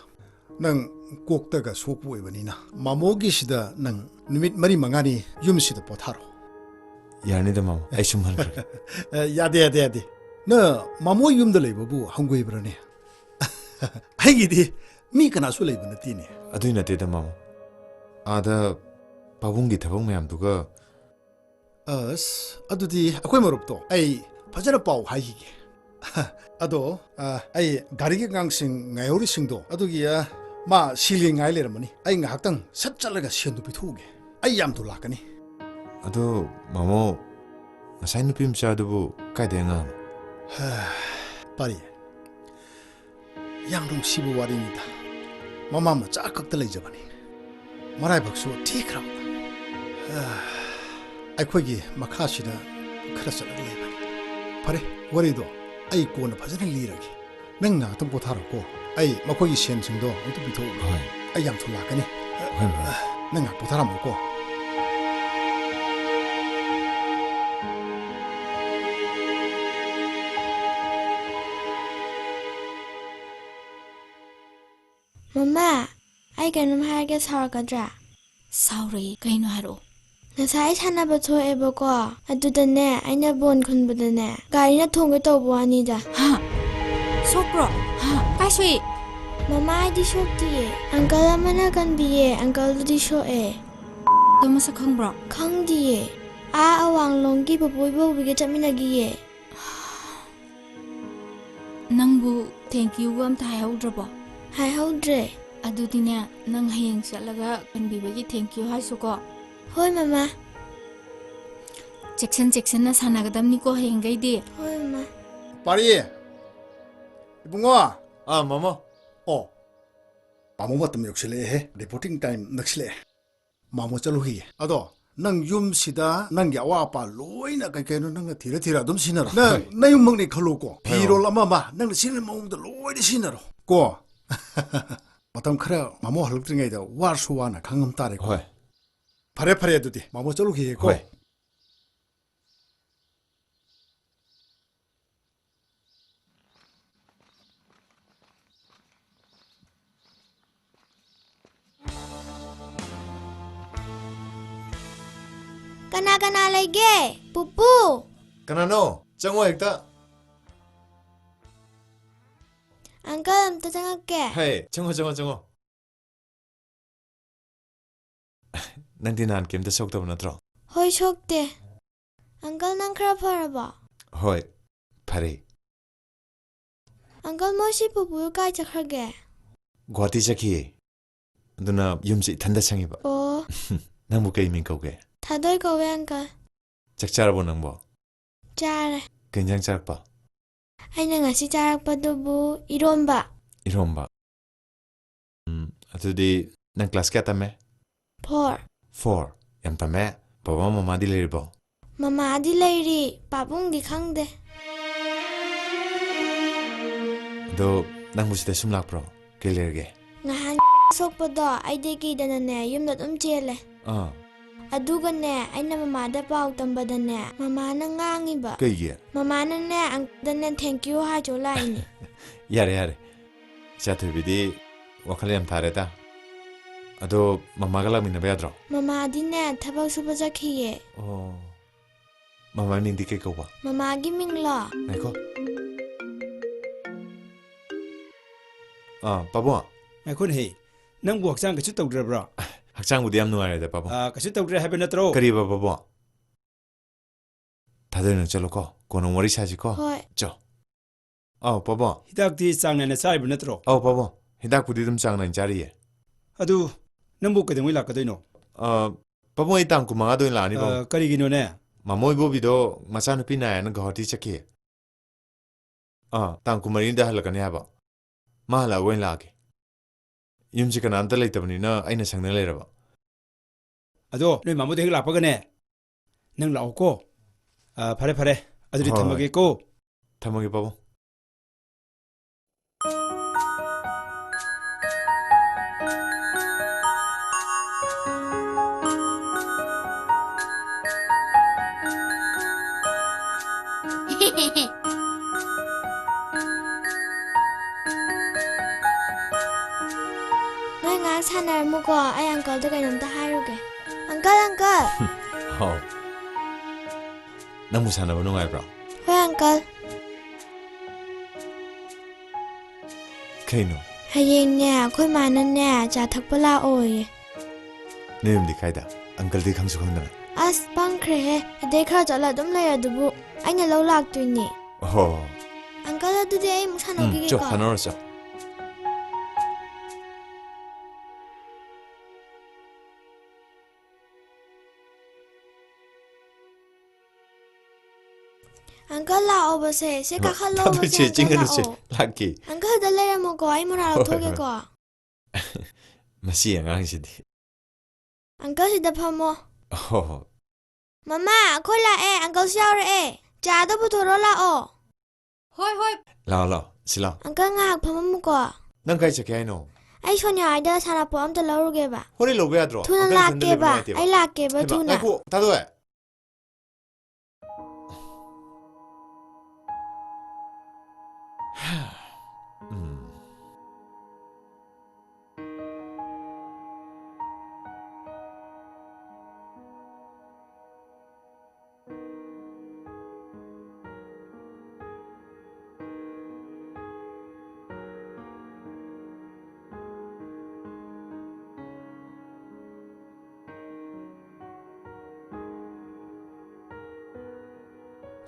능 꼭다가 소포에 버니나. 마모기시다 능 누밋 머리 망아니 юм시다 포타로. 야니다 마모. 아이숨 한 야데. 너 마모 юм들 레버부 한국에 버네. 하기디 미카나 술레 버네티네. 아두이나 데다 마모. 아다 바봉기 대박 매암두가 아두디 아코이 머럽도 아이 바자라 빠우 하이기. 아도 아이 가리게 강싱 나요리싱도 아두기야 마 실링 아이레르머니 아이 학당 섭잘라가 시연도 비토게 아이 얌도 라까니. 아도 마모 마사이 누피 mchadu부 까이데nga 파리 양동 시부 와리니다. 마마마 짝깍들 레이저바니. 마라이 박수 티크라. 아이코기 마카시다 크라스를 레이바니. 파리 워리도 아이 고나 파자는 리라기. 맹나 좀 보타라고. 아이 마코기 시엔징도 어떻게 비토. 아이 양초 라까니. 맹나 보타라 먹고. Mama, I can have sargadra. Sorry, kaino haro. Nasai chana bato eboko. Adudane, I never won kunbudane. Garina tonga to buanida. Ha! Sopro! Ha! Paswi! Mama, I dishoti. Uncle Amana can be Uncle Disho e. Gamasa kong bro. Kong die. Awang longi papuibo wigatamina. Nangbu, thank you, thai houdrabo. Hai houdre. Adudina, nang hayang salaga can be very thank you, hi suko. Hoi, Mama. Jackson na sanagadam niko hayang gaidi. Hoi, Mama. 파리 이봉아. 마모. 마모 맞담 역실래 해. 리포팅 타임 넉실래. 마모 쩔로히. 아도 năng yumsida nang yawa pa loina kai kai no nang thira dum sinaro na yum mangni khalo ko phiro lama ma nang sin mong da loi de sinaro ko matam khara mamo haluk ngai da war suwana khangam tare ko phare dudi mamo chalu ki ko Kana lagi, pupu. Kanano, jango ekta. Uncle, tatangake. Hey, jango. Nandi nan kem da sokta banatro. Hoi sokte. Uncle nang kra paraba. Hoi, pare. Uncle moshi pupu kai chakhage. Guwahati chaki. Aduna yumsi thanda changi ba. Oh. Nangbu kai min kauge. Thadoi ko we uncle. Chakcharabo nangbo. Chare. Kenjang charakpa. Aina ngasi charakpa dubu iromba. Atudi nang class kya tame? 4. Yam tame. Baba mama di leribo. Mama di leri. Babung di khangde. Do nang busite sumlak pro. Kay lerge. Ngahan sokpa do ay de ki dana ne yum dot chele. Aduga ne aina mama da pau tambada ne mama na ngangi ba Kaya mama na ne ang dan thank you ha jo lai ni Yare Chatu bidi wakal yam thare ta Ado mama ga lamina ba yadro Mama di ne thabak su ba jakhiye Mama ning di ke ko ba Mama gi ming la Naiko Pabo Naiko he nang buak sang ka chu tawdra bra 학장부디 얌 누아래다 바보. kasi tawdra habe na tro. 그리 바보. 다들은 절로고 고는 머리 사지고. 저. 바보. 히닥디 짱나네 사이브 na tro. 바보. 히닥 부디 좀 짱나 자리에. adu nambu kadang wila kadoino. 바보 이땅 구마가도 일라 아니 바. 까리기노네. 마모이 보비도 마사는 피나야는 거 어디 찾기. 땅 구마린다 할라가네 하바. 마할라 웬라게. Yumsikan anta leitabnina aina sangna leiraba. Ado noi mamu deng lakpa gane. Nang lau ko. Phare aduri thamage ko. ꯊꯝꯃꯒꯦ ꯄꯥꯕꯨꯡ Nói ngã 사나무고 아이 안걸도 그놈도 하루게. 안걸. ꯍꯥꯎ ꯅꯪꯕꯨ ꯁꯥꯟꯅꯕ ꯅꯨꯡꯉꯥꯏꯕ꯭ꯔꯣ 왜 안걸? ꯀꯩꯅꯣ ꯍꯌꯦꯡꯅꯦ ꯑꯩꯈꯣꯏ ꯃꯥꯅꯅꯦ ꯆꯥ ꯊꯛꯄ ꯂꯥꯛꯑꯣꯌꯦ. ꯅꯣꯏ ꯌꯨꯝꯗꯤ ꯀꯥꯏꯗ ꯑꯪꯀꯜꯗꯤ ꯈꯪꯁꯨ ꯈꯪꯗꯅ ꯑꯁ ꯄꯪꯈ꯭ꯔꯦꯍꯦ ꯏꯗꯩ ꯈꯔ ꯆꯠꯂ ꯑꯗꯨꯝ ꯂꯩꯔꯗꯨꯕꯨ ꯑꯩꯅ ꯂꯧ ꯂꯥꯛꯇꯣꯏꯅꯤ. ꯑꯣꯍꯣ ꯑꯪꯀꯜ ꯑꯗꯨꯗꯤ ꯑꯩ ꯑꯃꯨꯛ ꯁꯥꯟꯅꯈꯤꯒꯦꯀꯣ. ꯆꯣ ꯁꯥꯟꯅꯔꯁꯤ अंकल लाओबसे से काखलोबसे लाके अंकल द लेरमोको आई मोरा लथोगेको मसी आंगांसिदि अंकल सिदा फमो हो मम्मा अखोय लाए अंकल यावरे चादो पुथोरो लाओ होय लाओ सिलाओ अंकल ngak फममुको नंग काई चके आइनो आई सोनिया आइदा सानापो अमता लौरुगेबा होरे लोबे याद्रो थुना लाकेबा आई लाकेबा थुना नाको तादोए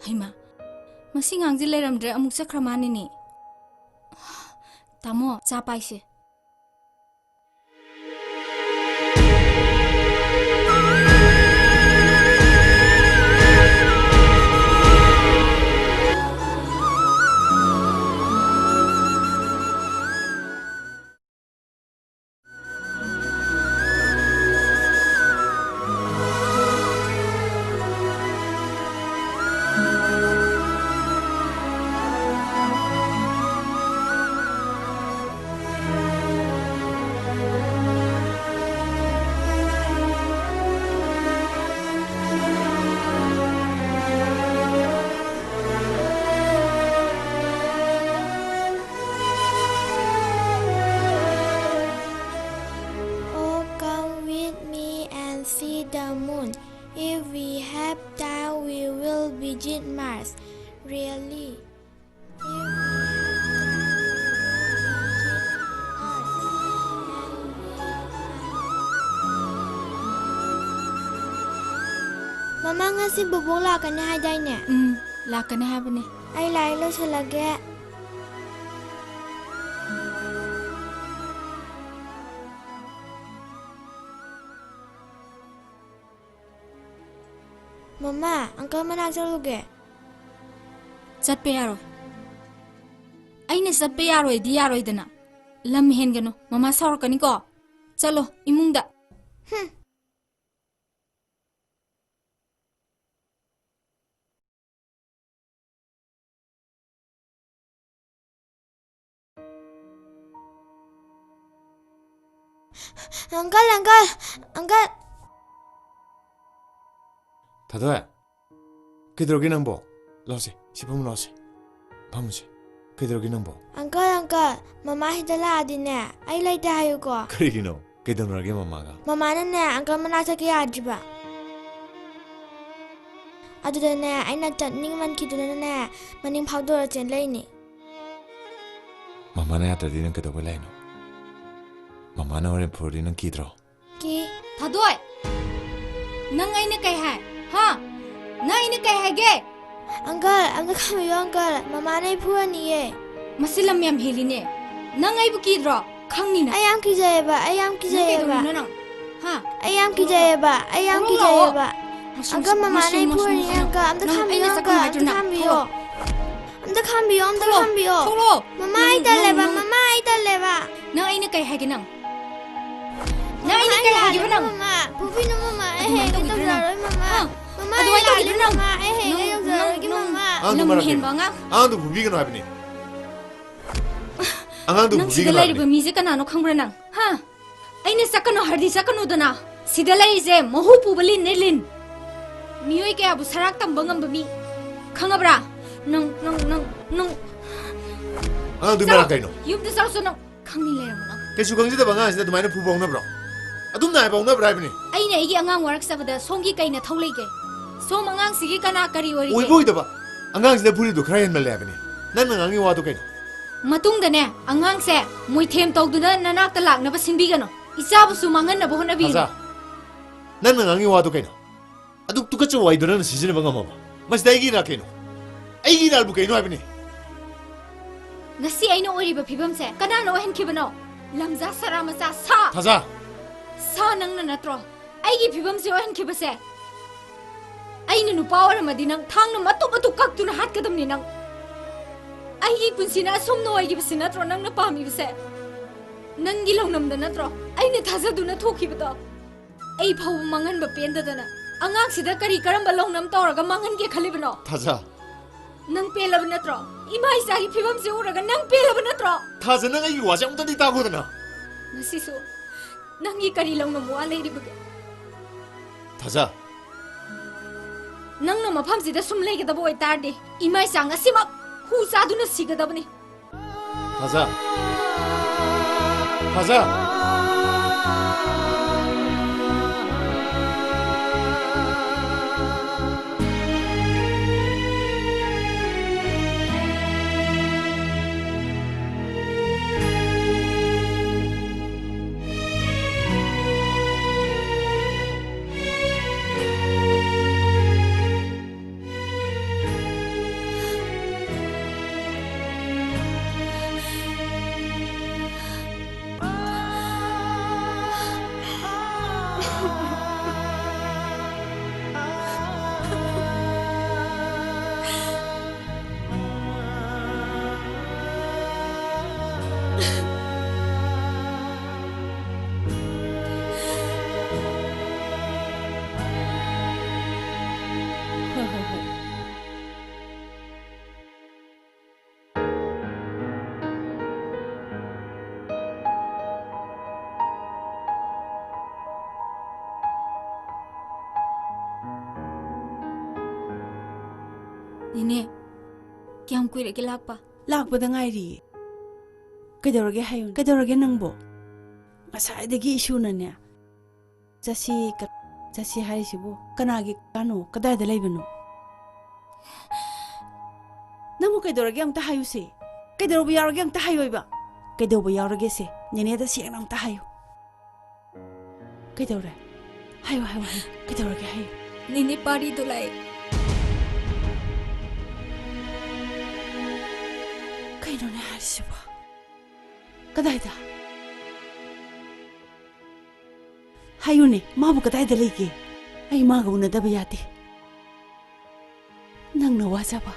Haima, masih ngang jilai ramdre amuk sakramani ni. Tamo, capai sih. If we have time, we will visit Mars. Really? Mama ngasi bubong lakan na haday niya. Lakan na haba ni. Ay lailo sa lagi. Mama, angkal mana sa lugar? Sat peyaro. Ay na sat peyaro di yaro idana. Lamhen gano. Mama saur kaniko. Chalo, imungda. Angkal. 다도야, 그대로기 넘보, 러시, 시범 러시, 밤시, 그대로기 넘보. Angkal, mama hidala adine, ay lay tayo ko. 그러기노, 그대로기 엄마가. Mama na ne, angkal manasaki ajiba. Aduda ne, ay nagtatning man kidula ne, maning powder chen lay ni. Mama na yata din ang kadawalay no. Mama na orin puri ng kidro. Ki? Tadoy! Nangay na kay hai. Ha? Nay ni kay hage. Angkal, amda kami yo angkal. Mama na ipura niye. Masilam yam heli ne. Nangay bukidro. Kang ni na. Ayam kijayaba. Ha? Ayam kijayaba. Angkal mama na ipura niye angkal. Amda kami yo angkal. Amda kami yo. Mama italeba. Nangay ni kay hage nang. Nangay ni kay hage nang. Mama, pupi na mama. Mama, Aduh, itu gitu nang. Mama. lam hen ba ngang ang du bubi kan habni ang du nang bubi sida kan lai ba mi je kana no khangbra nang ha aine sakano hardi sakano dana sida lai je mohu pu balin nelin miyoi ke abu sarak tam bangam ba mi khangabra nang ang du mera kaino yum de sa so nang khangni le ram nang ke su gang ji da banga sida dumai na pu bong na bro adum na bong na bra habni aine igi angang warak sabada somgi kaina thaulai ke som angang sigi kana kari ori oi boi da ba angang sida puri du khra hen male habni nan nang ngi wa do kaino matung da ne angang se moi them tog du na nanak ta lak na ba sinbi gano isa bu su mangan na bo na bi Taza nan nang ngi wa do kaino aduk tu ka chu wai do na sijine banga ma mas dai gi na kaino ai gi dal bu kaino habni ngasi aino ori ba phibam se kana no hen khibano lamza sara masa sa Taza sa nang na natro ai gi phibam se hen khibase ai nu power ma dinang thang na matu matu kak tu na hat kadam ni nang ai gi punsina som no ai gi bisina tro nang na pami bise nang gi longnam da natro ai ne thaza du na thokhi bata ai phau mangan ba pen da na angang sida kari karam ba longnam tawraga mangan ge khalibano Taza nang pelab natro ima isa gi phibam se uraga nang pelab natro Taza nang ai wa jang ta di ta go da na ngasi so nang gi kari longnam wa lai ri bage Taza nang na mafam sida sum lai ge da boy tarde ima isa ngasi ma hu sa du na siga da bani Taza Taza Nene, kyam kuire ke lakpa? Lakpa da ngai ri. Kaidorage hayun, kaidorage nangbo. Ngasai dagi issue na ne. Jasi hai sibo, kanagi kano, kadai da laibano. Namu kaidorage ang tahayu se. Kaidorobu yarage ang tahayu iba. Kaidobu yarage se. Nene da siyang ang tahayu. Kaidore. Hayo. Kaidorage hayo. Nene pari tulay. Kaino ne hai sibo. Kadai da. Hayune, mabu kadai da lagi. Ay maga una da bayati. Nang na wasa ba.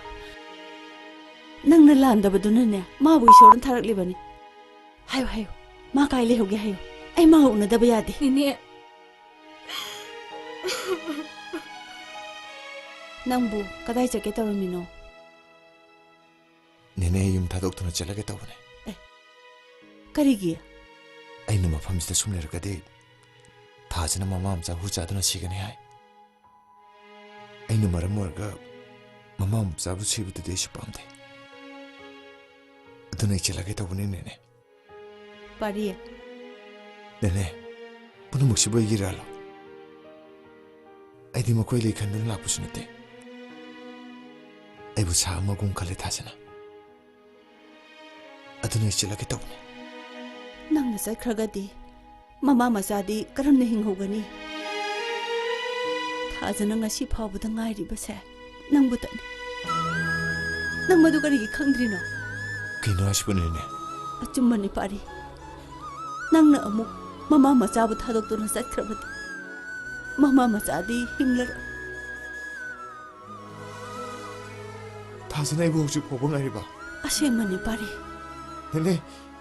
Nang na landa ba dun ne. Mabu isoran tharak libani. Hayo. Ma kai le hoge hayo. Ay maga una da bayati. Nene. Nangbu kadai jake taramino. Nene yum thadok tuna chalage tawne Karigi aina mafam sida sum lergade thajana mama amcha hu chaduna sigani hai aina maram warga mama amcha bu sibu de desh pamde aduna chalage tawne nene Pariya nene bunu muksibo yiralo aidi makoi le khandun lakpusunate aibu sa magum khale thajana aduna chalage tawne nang na sakhragadi mama masadi karamna hinghogani thajana ngasi phawbada ngairi base nangbu tani nang madu karigi khangdrino kino asbunene achumani pari nangna amuk mama masabu thadokduna sakhrabadi mama masadi hinglar thajana ibu ju phobang ngairi ba asengmani pari nene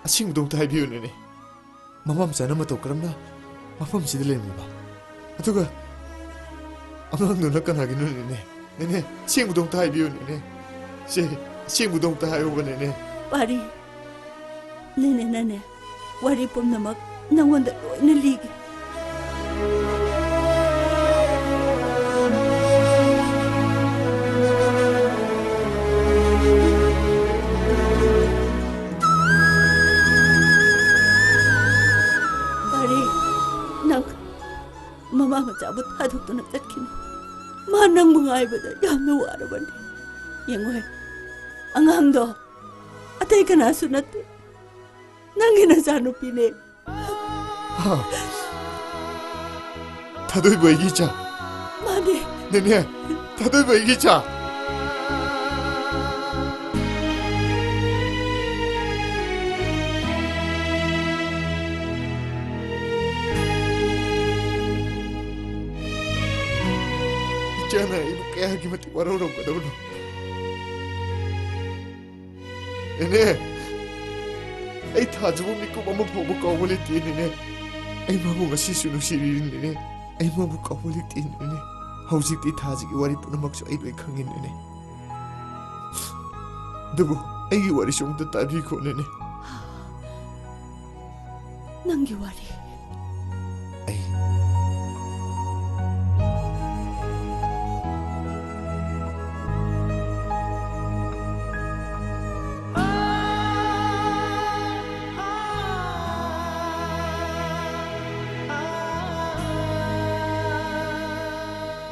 asing dong tai biu nene mamam sana ma to karamna mafam sida lemi ba atuga amang nu na kana gi nu nene sing dong tai biu nene ꯁꯦ ꯑꯁꯦꯡꯕꯗꯣ ꯑꯝꯇ ꯍꯥꯏꯌꯣꯕꯅꯦꯅꯦ ꯄꯥꯔꯤ ꯅꯦꯅꯦꯅꯅꯦ ꯋꯥꯔꯤ ꯄꯨꯝꯅꯃꯛ ꯅꯪꯉꯣꯟꯗ ꯂꯣꯏꯅ ꯂꯤꯒꯦ ꯄꯥꯔꯤ ꯅꯪ ꯃꯃꯥ ꯃꯆꯥꯕꯨ ꯊꯥꯗꯣꯛꯇꯨꯅ ꯆꯠꯈꯤꯅꯨ ꯃꯥ ꯅꯪꯕꯨ ꯉꯥꯏꯕꯗ ꯌꯥꯝꯅ ꯋꯥꯔꯕꯅꯤ ꯌꯦꯡꯉꯣꯏ ꯑꯉꯥꯡꯗꯣ ꯑꯇꯩ ꯀꯅꯥꯁꯨ ꯅꯠꯇꯦ ꯅꯪꯒꯤ ꯅꯆꯥꯅꯨꯄꯤꯅꯦ ꯊꯥꯗꯣꯏꯕ ꯑꯩꯒꯤ ꯏꯆꯥ ꯃꯥꯅꯦ ꯅꯦꯅꯦ ꯊꯥꯗꯣꯏꯕ ꯑꯩꯒꯤ ꯏꯆꯥ 이잖아 이거 깨하기만 와라오라고 네네 에이 다주고 믿고 뭐뭐 보고 까불리 뛰네 에이 마부가 시수는 시리네 에이 마부 까불리 뛰네 하우직디 다지기 와리 뿌는 막수 에이 왜 강했네 누구 에이 와리 좀더 따리고 네네 낭기 와리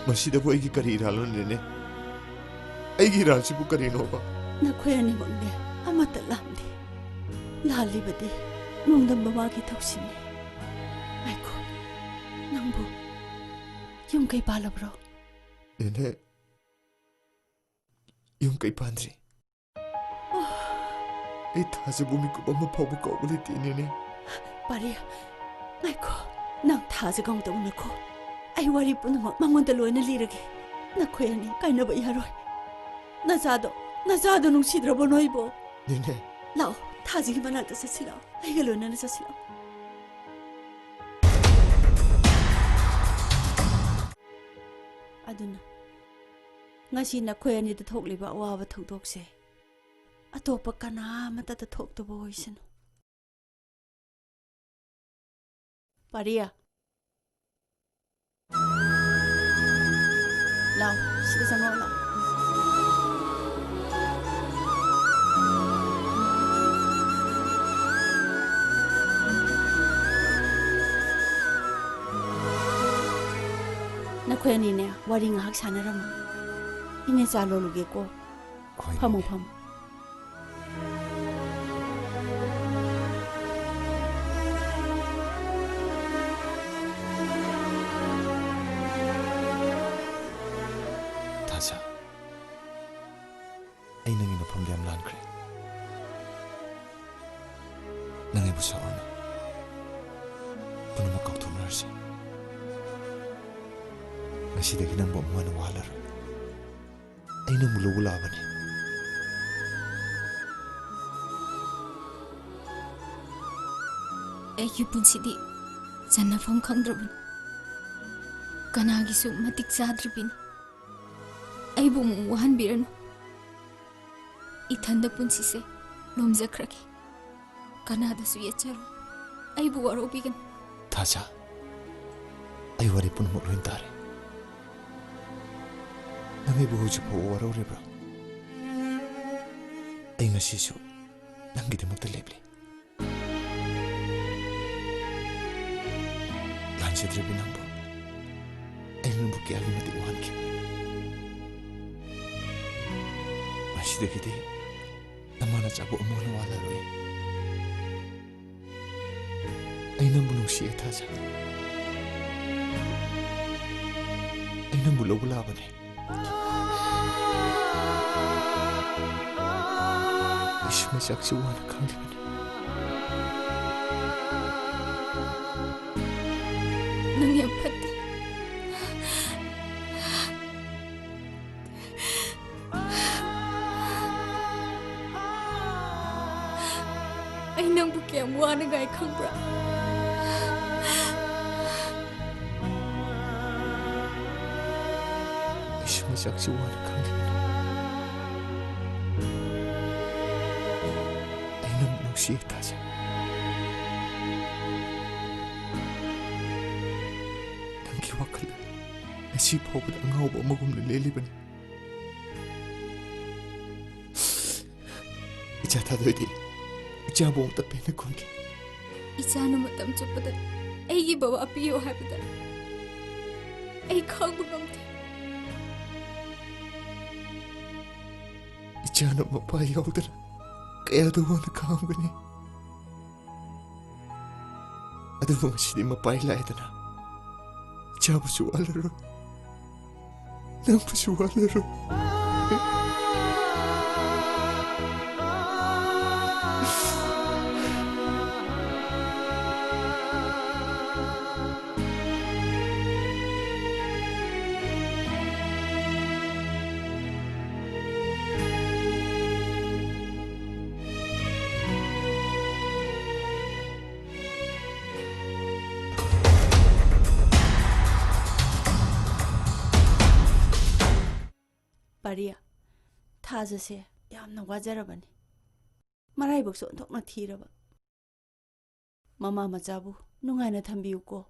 मसीदबु अगी करी इरालो नेने अगी इरालसिबु करीनोबा नखोय अनिमंगने अमता लामदे लालिबदे नोंदम बाबागी थौसिने आइको नंबु युम कई पालब्रो नेने युम कई पांद्री ए थाजबु मिकु बम फाबु कौबले तिनेने पारिया आइको नंग थाज गौदौनखो आई वारी पुनमक मंगोंद लोइना लिरगे नखोयनी काइनबा यारोय नजादो नुंसिद्रबो नोइबो नेने लाओ थाजिगी मनाक्ता ससिलाओ आइगा लोइना ससिलाओ अदुना ngasi नखोयनी द थोकलिबा अवाबा थौदोकसे अतोपा कना मता द थोकतबो होइसनु पारिया लाओ सिदा संगो लाओ नखोय अनीने वारी ngahak sanarama ine chalo luge ko famu थाजा आई नंगी मफम याम लानख्रे नंगी बुसावरना Poonam कौथुनरसे ngasi nang bo mwana walar ay nang mulugo laban ay punsi janafam khangdrabun kanagi su matik zadrubin ay bum wahan birano ithanda punsi se lomjakraki kanada su yacharo ay bu waro bigan थाजा ay wari puno loin tare nang ibu huju po waro rebra ay ngasisu nang gidamak talibli lansidre binambo ay nambu kaya limati uhan ki masih deh namana cabu umur wala roy ay nambu nusia taja ay nambu lobula bane isma saksi wana kali bane nang yang pati ay nang buki ang wana gay kang bra isma saksi wana kali bane 시 타자. ꯅꯪꯒꯤ ꯋꯥꯈꯜ ꯉꯁꯤ ꯐꯥꯎꯕꯗ ꯑꯉꯥꯎꯕ ꯑꯃꯒꯨꯝꯅ ꯂꯦꯜꯂꯤꯕꯅꯤ. 이자 다들이 이자보 없다 빼는 건게. 이자는 마tam ꯆꯨꯞꯄꯗ ꯑꯩꯒꯤ ꯕꯕꯥ ꯄꯤꯌꯣ ꯍꯥꯏꯕꯗ ꯑꯩ ꯈꯪꯕ ꯉꯝꯗꯦ. 이자는 ꯃꯄꯥ ꯌꯥꯎꯗꯅ ꯀꯌꯥꯗ ꯋꯥꯅ ꯈꯥꯡꯒꯅꯤ. ꯑꯗꯨꯕꯨ ꯉꯁꯤꯗꯤ ꯃꯄꯥ ꯂꯥꯛꯑꯦꯗꯅ 이자부ꯁꯨ ꯋꯥꯜꯂꯔꯣꯏ. ꯅꯪꯕꯨꯁꯨ ꯋꯥꯜꯂꯔꯣꯏ. Pariya, thazase yamna wajarabani. Maraibokso onthokna thiraba. Mama machabu nungaina thambiu ko.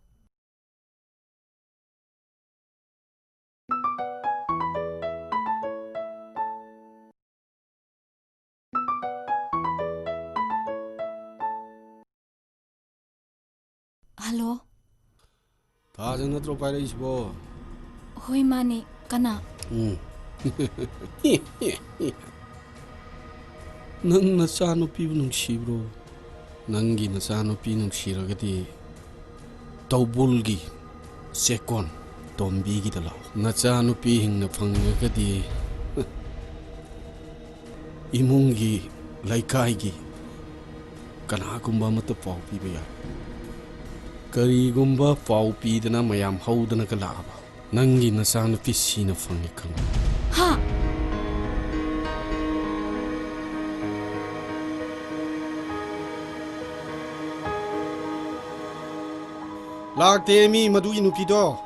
Hello? 다정 너트로 파이래 이시보. Hoi mani, kana? ꯅꯪ ꯅꯆꯥꯅꯨꯄꯤꯕꯨ ꯅꯨꯡꯁꯤꯕ꯭ꯔꯣ? ꯅꯪꯒꯤ ꯅꯆꯥꯅꯨꯄꯤ ꯅꯨꯡꯁꯤꯔꯒꯗꯤ ꯇꯧꯕꯨꯜꯒꯤ ꯆꯦꯛꯀꯣꯟ ꯇꯣꯝꯕꯤꯒꯤꯗ ꯂꯥꯛꯑꯣ. ꯅꯆꯥꯅꯨꯄꯤ ꯍꯤꯡꯅ ꯐꯪꯉꯒꯗꯤ ꯏꯃꯨꯡꯒꯤ ꯂꯩꯀꯥꯏꯒꯤ ꯀꯅꯥꯒꯨꯝꯕ ꯑꯃꯠꯇ ꯄꯥꯎ ꯄꯤꯕ ꯌꯥꯏ. ꯀꯔꯤꯒꯨꯝꯕ ꯄꯥꯎ ꯄꯤꯗꯅ ꯃꯌꯥꯝ ꯍꯧꯗꯅꯒ ꯂꯥꯛꯑꯕ ꯅꯪꯒꯤ ꯅꯆꯥꯅꯨꯄꯤ ꯁꯤꯅ ꯐꯪꯉꯦ ꯈꯪꯉꯨ. Ha! ꯂꯥꯛꯇꯦ ꯃꯤ ꯃꯗꯨꯒꯤ ꯅꯨꯄꯤꯗꯣ.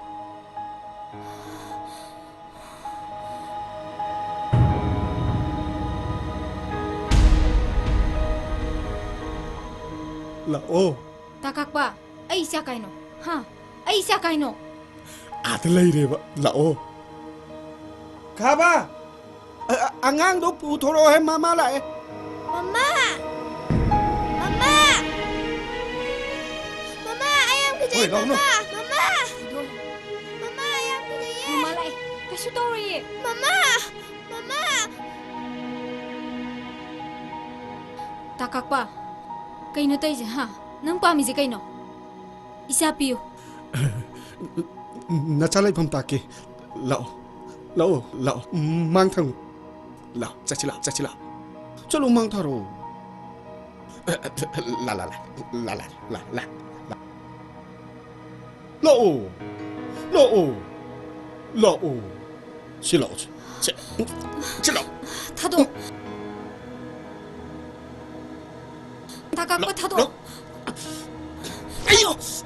ꯂꯥꯛꯑꯣ. Takakpa, ay siya kaino. Ha? Ay siya kaino. ꯑꯥꯗ ꯂꯩꯔꯦꯕ. ꯂꯥꯛꯑꯣ. ꯈꯥꯕ ꯑꯉꯥꯡꯗꯣ ꯄꯨꯊꯣꯔꯛꯑꯣꯍꯦ ꯃꯃꯥ ꯂꯥꯛꯑꯦ. Mama! Mama! Mama, ayam kejaya Mama! Mama! Mama, ayam kejaya. Mama lai, kasu tauri. Mama! Mama! Takakpa, kaino tayo ha? Nang pami si kaino? Isa piyo. ꯅꯆꯥ ꯂꯩꯐꯝ ꯇꯥꯛꯀꯦ. ꯂꯥꯛꯑꯣ. ꯂꯥꯛꯑꯣ. ꯂꯥꯛꯑꯣ. ꯃꯥꯡ ꯊꯥꯡꯉꯨ. ꯂꯥꯛꯑꯣ. ꯆꯠꯁꯤ ꯂꯥꯛꯑꯣ. ꯆꯠꯁꯤ ꯂꯥꯛꯑꯣ. ꯆꯠꯂꯣ ꯃꯥꯡ ꯊꯥꯔꯣ. ꯂꯥ ꯂꯥ ꯂꯥ ꯂꯥ ꯂꯥ ꯂꯥ ꯂꯥ. ꯂꯥꯛꯑꯣ. ꯂꯥꯛꯑꯣ. ꯂꯥꯛꯑꯣ. ꯁꯤ ꯂꯥꯛꯑꯣ. ꯁꯤ ꯂꯥꯛꯑꯣ. 타도. Takakpa 타도. 아이고. 타도.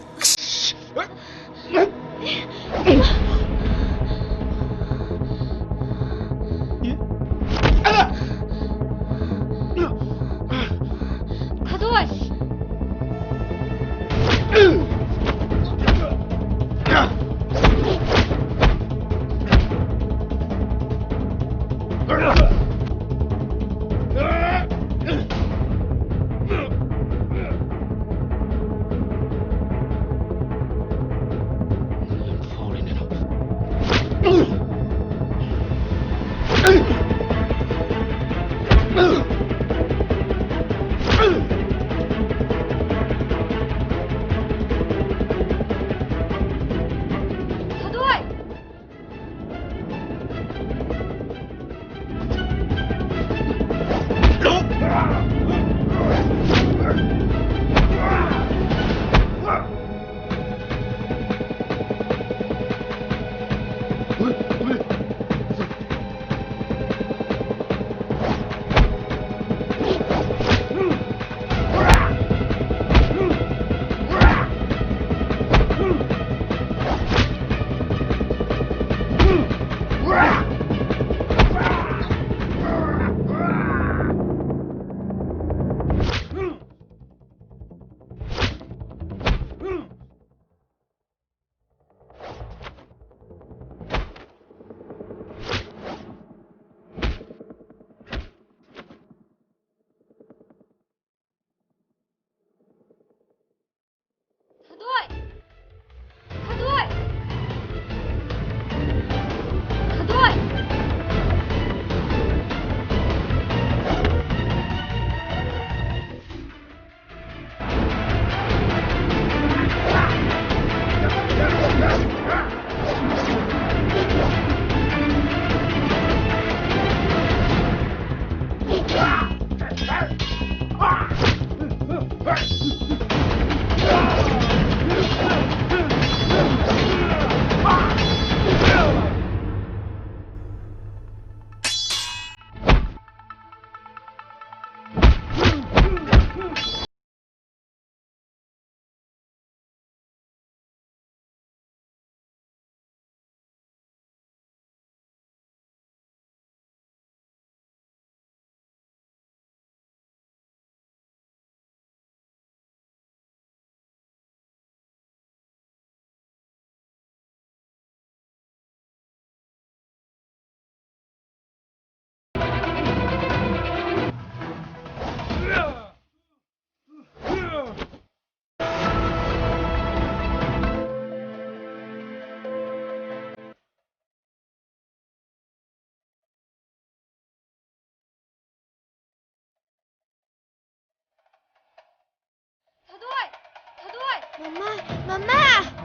Mama, Mama!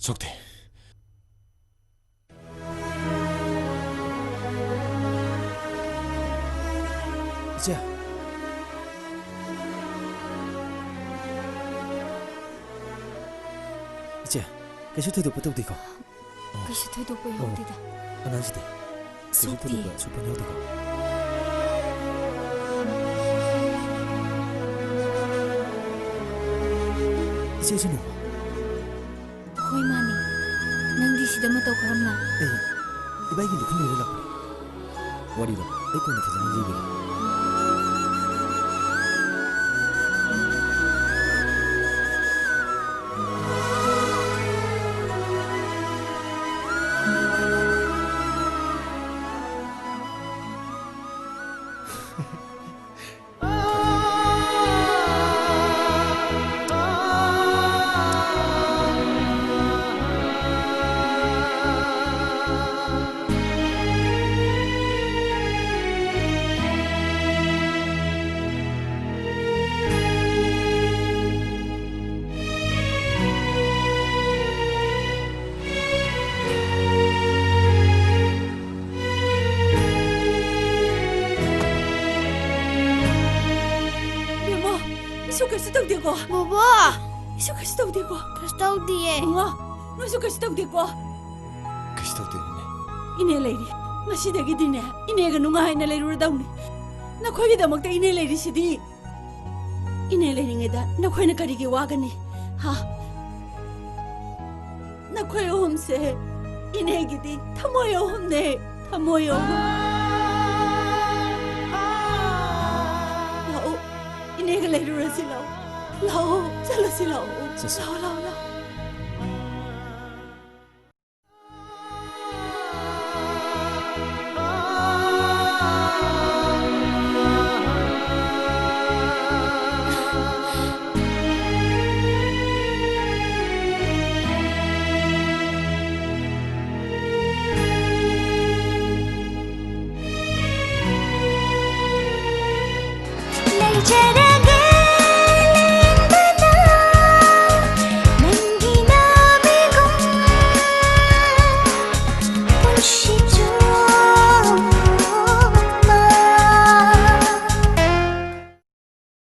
속대. 이제 이제 그래서 되도록 되고. 그래서 되도록 해야 하나씩 돼. 속디. 속번 해야 되고. 이제 뭐? Hoi mani, nang di sida mataw karamna. Iba yung dukun nila lang. Wari lang, ay kung nakasama libre. Isu kasi tawdi ko. Bobo! Isu kasi tawdi ko. Kasi tawdi eh. Nga, isu kasi tawdi ko. Kasi tawdi ko ne. Ine lady, ngasidagi din eh. Inega nungahay na layrura daw ni. Nakoy kita magta ine lady sidi. Ine lady nga da, nakoy na karigiwagan ni. Ha? Nakoy ohum se. Ine gidi, Thamoi ohum ne. Thamoi ohum. Lao, inega layrura silaw. Lao, sala silaw. Lao, lao, lao. loujagadabani